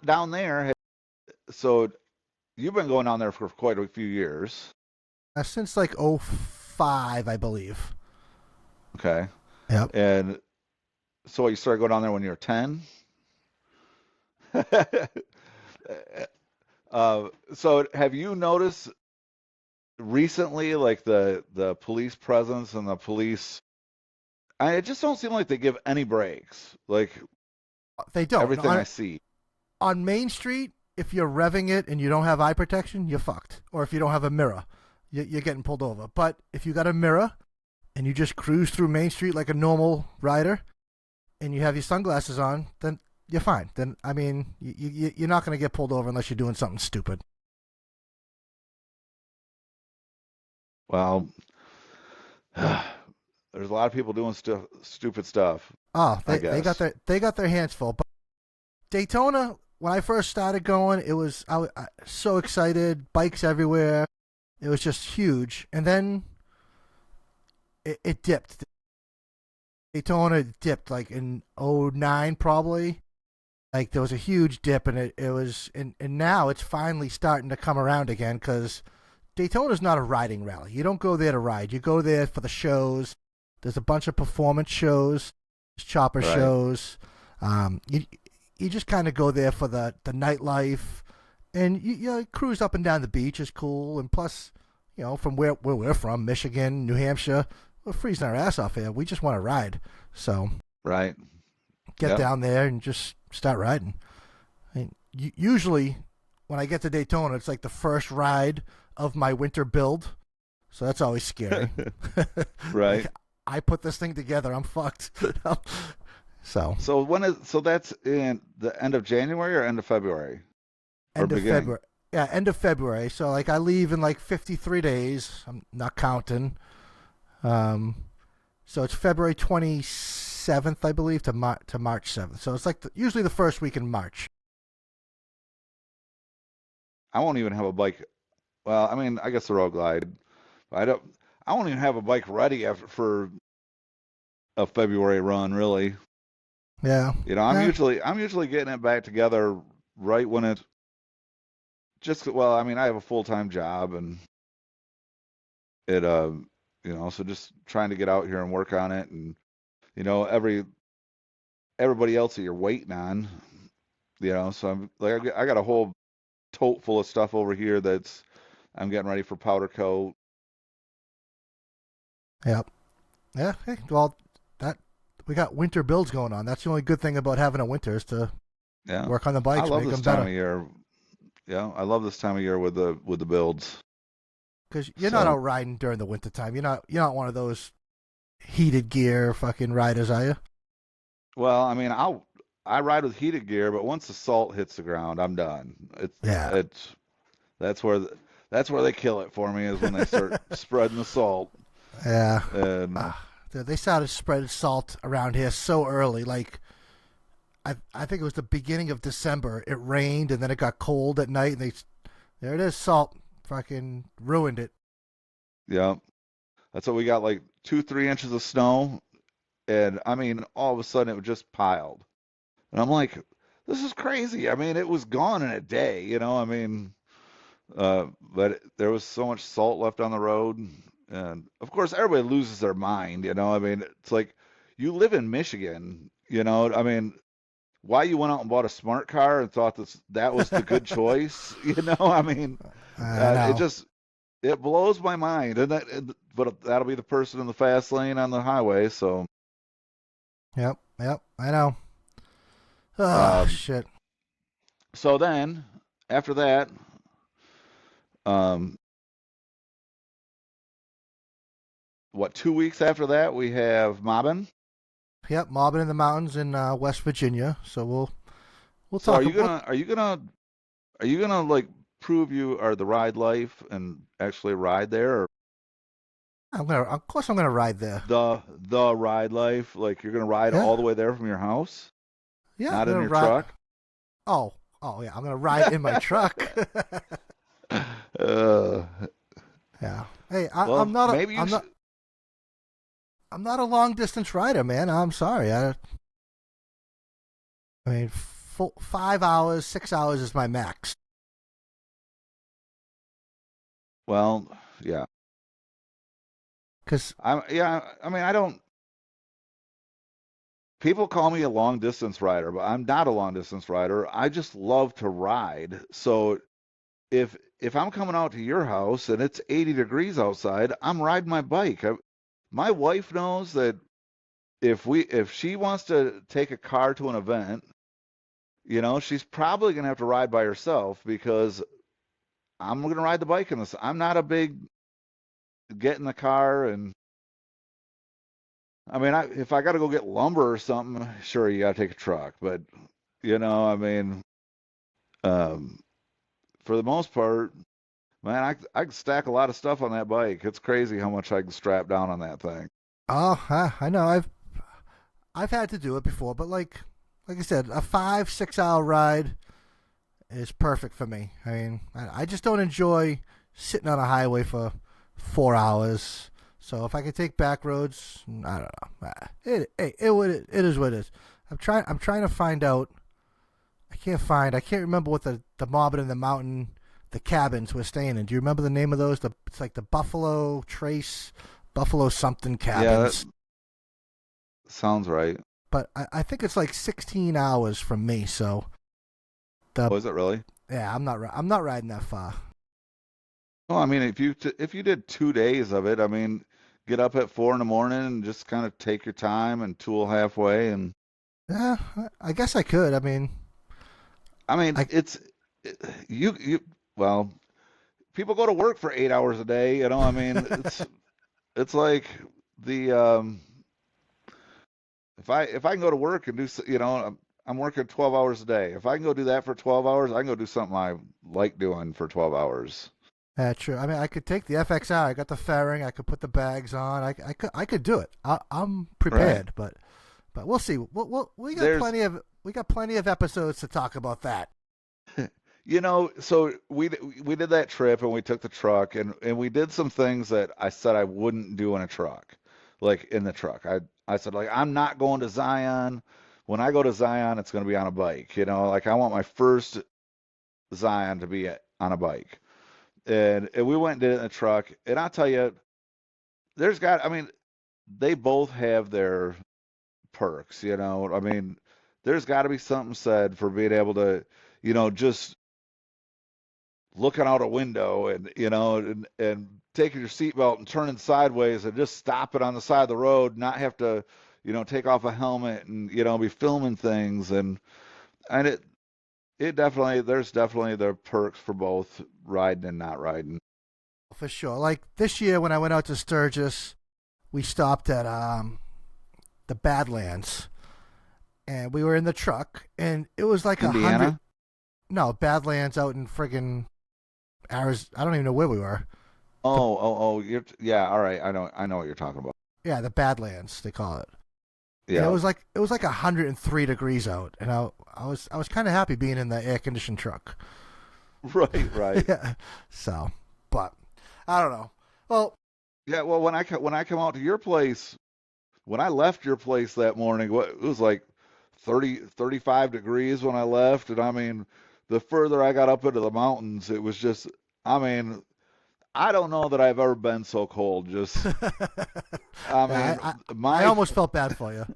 down there, so you've been going down there for quite a few years. Since like '05, I believe. Okay. Yep. And so you started going down there when you were 10? So have you noticed recently, like the police presence and the police? It just don't seem like they give any breaks. Like They don't. everything I see. On Main Street, if you're revving it and you don't have eye protection, you're fucked. Or if you don't have a mirror, you're getting pulled over. But if you got a mirror and you just cruise through Main Street like a normal rider and you have your sunglasses on, then you're fine. Then, I mean, you're not going to get pulled over unless you're doing something stupid. Well, there's a lot of people doing stupid stuff, Oh, I they got their hands full. But Daytona, when I first started going, I so excited, bikes everywhere. It was just huge, and then it dipped. Daytona dipped like in '09 probably. Like there was a huge dip, and it was and now it's finally starting to come around again because Daytona's not a riding rally. You don't go there to ride. You go there for the shows. There's a bunch of performance shows, chopper right? shows. You just kind of go there for the nightlife, and you cruise up and down the beach is cool. And plus, from where we're from, Michigan, New Hampshire, we're freezing our ass off here. We just want to ride, so Right. get Yep. down there and just start riding. And usually, when I get to Daytona, it's like the first ride of my winter build, so that's always scary. Right. Like, I put this thing together, I'm fucked. So So that's in the end of January or end of February or end of beginning? February. Yeah, end of February. So like I leave in like 53 days. I'm not counting. So it's February 27th, I believe, to March 7th. So it's like usually the first week in March. I won't even have a bike. Well, I mean, I guess the road glide. I don't. I won't even have a bike ready for a February run, really. Yeah. I'm Yeah. usually getting it back together right when it just well, I mean, I have a full-time job and it so just trying to get out here and work on it and everybody else that you're waiting on, so I'm like I got a whole tote full of stuff over here that's I'm getting ready for powder coat. Yep. Yeah. Hey, well, that we got winter builds going on. That's the only good thing about having a winter is to Yeah. work on the I bikes, love make this them time better. of year. Yeah, I love this time of year with the builds. Because you're not out So, riding during the winter time. You're not one of those heated gear fucking riders, are you? well, I mean, I ride with heated gear, but once the salt hits the ground, I'm done. Yeah. It's that's where that's where they kill it for me is when they start spreading the salt. Yeah. And They started spreading salt around here so early. Like I think it was the beginning of December. It rained and then it got cold at night, and there it is, salt. Fucking ruined it. yeah, that's what we got, like 2, 3 inches of snow, and I mean, all of a sudden it was just piled, and I'm like, this is crazy. I mean, it was gone in a day, I mean, but there was so much salt left on the road, and of course everybody loses their mind, I mean, it's like you live in Michigan, I mean, why you went out and bought a smart car and thought that was the good choice. I mean, I it know. just it blows my mind, but that'll be the person in the fast lane on the highway. So, Yep, yep, I know. Oh, um, shit. so then after that, um, what 2 weeks after that we have mobbing. Yep, mobbing in the mountains in West Virginia. So we'll So talk. are you gonna like prove you are the ride life and actually ride there, or Of course, I'm gonna ride there. the ride life? Like you're gonna ride Yeah, all the way there from your house, yeah, I'm not in gonna your ride. truck? Oh, oh yeah, I'm gonna ride in my truck. uh, Yeah. Hey, well, maybe you should. I'm not a long distance rider, man. I'm sorry. I mean, 5 hours, 6 hours is my max. Well, yeah, Cause I mean, I don't. People call me a long distance rider, but I'm not a long distance rider. I just love to ride. So if I'm coming out to your house and it's 80 degrees outside, I'm riding my bike. My wife knows that if she wants to take a car to an event, she's probably gonna have to ride by herself because I'm gonna ride the bike in this. I'm not a big get in the car and I mean, if I got to go get lumber or something, sure you got to take a truck, but I mean, um, for the most part, man, I can stack a lot of stuff on that bike. It's crazy how much I can strap down on that thing. oh, I know. I've had to do it before, but like I said, a 5, 6 hour ride is perfect for me. I mean, I just don't enjoy sitting on a highway for 4 hours. So if I could take back roads, I don't know. It is what it is. I'm trying to find out. I can't remember what the Mobbin in the Mountain, the cabins we're staying in. Do you remember the name of those? It's like the Buffalo Trace, Buffalo something Yeah, that cabins. sounds right. But I think it's like 16 hours from me. So the Was it really? yeah, I'm not riding that far. Well, I mean, if you did 2 days of it, I mean, get up at 4 in the morning and just kind of take your time and tool halfway, and Yeah, I guess I could. I mean, I it, you well, people go to work for 8 hours a day, I mean, it's like the if I can go to work and I'm working 12 hours a day. If I can go do that for 12 hours, I can go do something I like doing for 12 hours. yeah, true. I mean, I could take the FXR. I got the fairing. I could put the bags on. I could do it. I'm Right. prepared, but we'll see. There's We got plenty of episodes to talk about that. so we did that trip and we took the truck and we did some things that I said I wouldn't do in a truck, like in the truck. I said like I'm not going to Zion. When I go to Zion, it's going to be on a bike. Like I want my first Zion to be on a bike. And we went and did it in the truck. And I'll tell you, I mean, they both have their perks. I mean, there's got to be something said for being able to, just looking out a window and and taking your seatbelt and turning sideways and just stop it on the side of the road, not have to, take off a helmet and be filming things and it definitely there's definitely the perks for both riding and not riding. For sure. Like this year when I went out to Sturgis, we stopped at the Badlands, and we were in the truck, and it was like 100. Indiana? No, Badlands out in friggin' Arizona. I don't even know where we were. The Yeah, all right. I know what you're talking about. Yeah, the Badlands they call it. And Yeah. it was like 103 degrees out, and I was kind of happy being in the air conditioned truck. Right, right. Yeah. So, but I don't know. Well, Yeah, well, when I come out to your place, when I left your place that morning, it was like 35 degrees when I left, and I mean, the further I got up into the mountains, it was just, I mean, I don't know that I've ever been so cold. Just, I yeah, mean, I my, almost felt bad for you.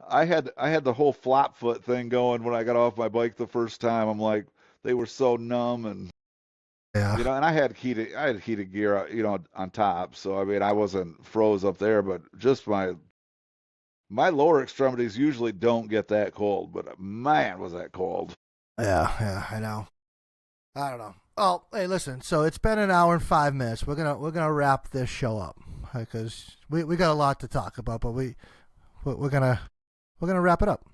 I had the whole flop foot thing going when I got off my bike the first time. I'm like, they were so numb, and Yeah. and I had heated gear, on top. So I mean, I wasn't froze up there, but just my lower extremities usually don't get that cold, but man, was that cold. Yeah, I know. I don't know. Oh, hey, listen. So it's been an hour and 5 minutes. We're gonna wrap this show up because we got a lot to talk about, but we're gonna wrap it up.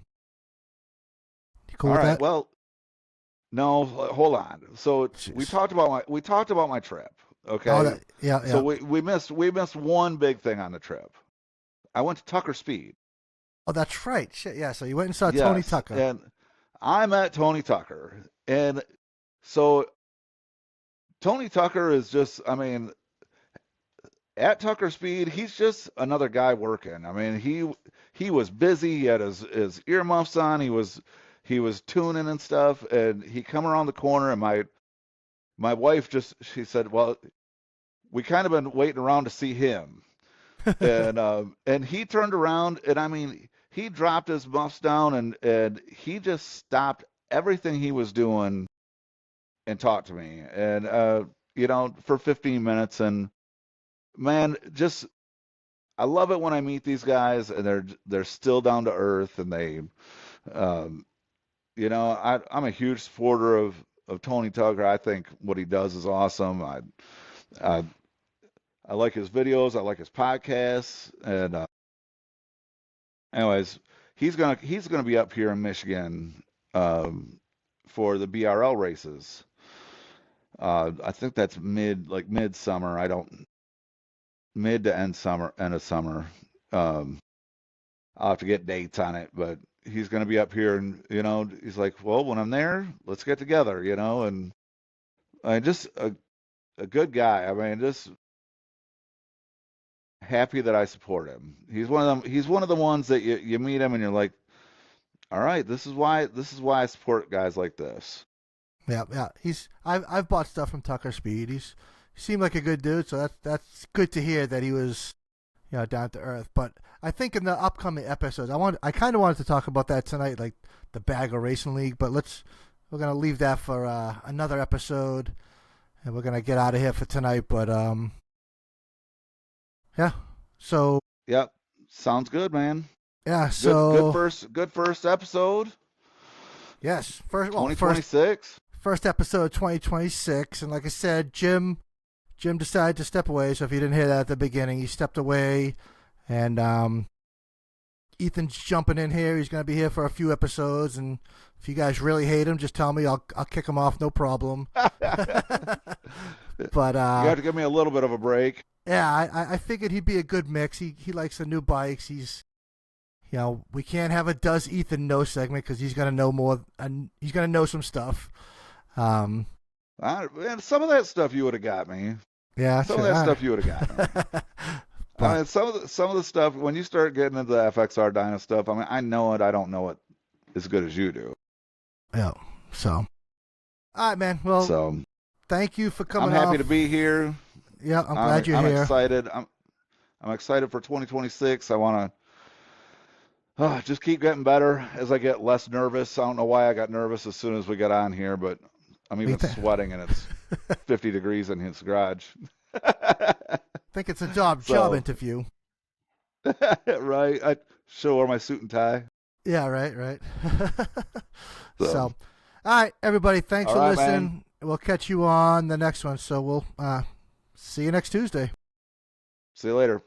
You cool All with right, that? well, no, hold on. So we Jeez. talked about my trip, Oh, okay? that, yeah, So yeah. we missed one big thing on the trip. I went to Tucker Speed. Oh, that's right. Shit, yeah. So you went and saw Tony Yes, Tucker. and I met Tony Tucker. And so Tony Tucker is just, I mean, at Tucker Speed, he's just another guy working. I mean, he was busy. He had his earmuffs on. He was tuning and stuff. And he come around the corner, and my wife she said, "Well, we kind of been waiting around to see him." And he turned around, and I mean, he dropped his muffs down, and he just stopped everything he was doing and talked to me, and for 15 minutes. And man, just I love it when I meet these guys, and they're still down to earth, and um, I'm a huge supporter of Tony Tucker. I think what he does is awesome. I I like his videos. I like his podcasts. And anyways, he's gonna be up here in Michigan, um, for the BRL races. I think that's midsummer. I don't mid to end of summer. Um, I'll have to get dates on it, but he's gonna be up here, and he's like, well, when I'm there, let's get together, and just a good guy. I mean, just happy that I support him. He's one of them. He's one of the ones that you meet him, and you're like, all right, this is why I support guys like this. Yeah, yeah. I've bought stuff from Tucker Speed. He seemed like a good dude, so that's good to hear that he was down to earth. But I think in the upcoming episodes, I kind of wanted to talk about that tonight, like the Bagger Racing League. But we're gonna leave that for another episode, and we're gonna get out of here for tonight. But yeah. So Yep, sounds good, man. yeah. Good So first episode. yes, first 2026. first episode 2026, and like I said, Jim decided to step away. So if you didn't hear that at the beginning, he stepped away, and Ethan's jumping in here. He's going to be here for a few episodes, and if you guys really hate him, just tell me. I'll kick him off, no problem. But You have to give me a little bit of a break. yeah, I figured he'd be a good mix. He likes the new bikes. We can't have a Does Ethan Know segment because he's going to know more, and he's going to know some stuff. Um, Man, some of that stuff you would have got me. yeah, Some sure. of that stuff you would have got me. I But mean, some of the stuff when you start getting into the FXR Dyna stuff. I mean, I know it. I don't know it as good as you do. yeah, so all right, man. Well, So thank you for I'm coming happy off. to be here. Yeah, I'm glad you're I'm here. excited. I'm excited for 2026. I want to just keep getting better as I get less nervous. I don't know why I got nervous as soon as we got on here, but I'm even sweating, and it's 50 degrees in his garage. Think it's a job So, interview. right? I should wear my suit and tie. Yeah, right. So, So, all right, everybody. Thanks all for right, listening. man. We'll catch you on the next one. So we'll see you next Tuesday. See you later.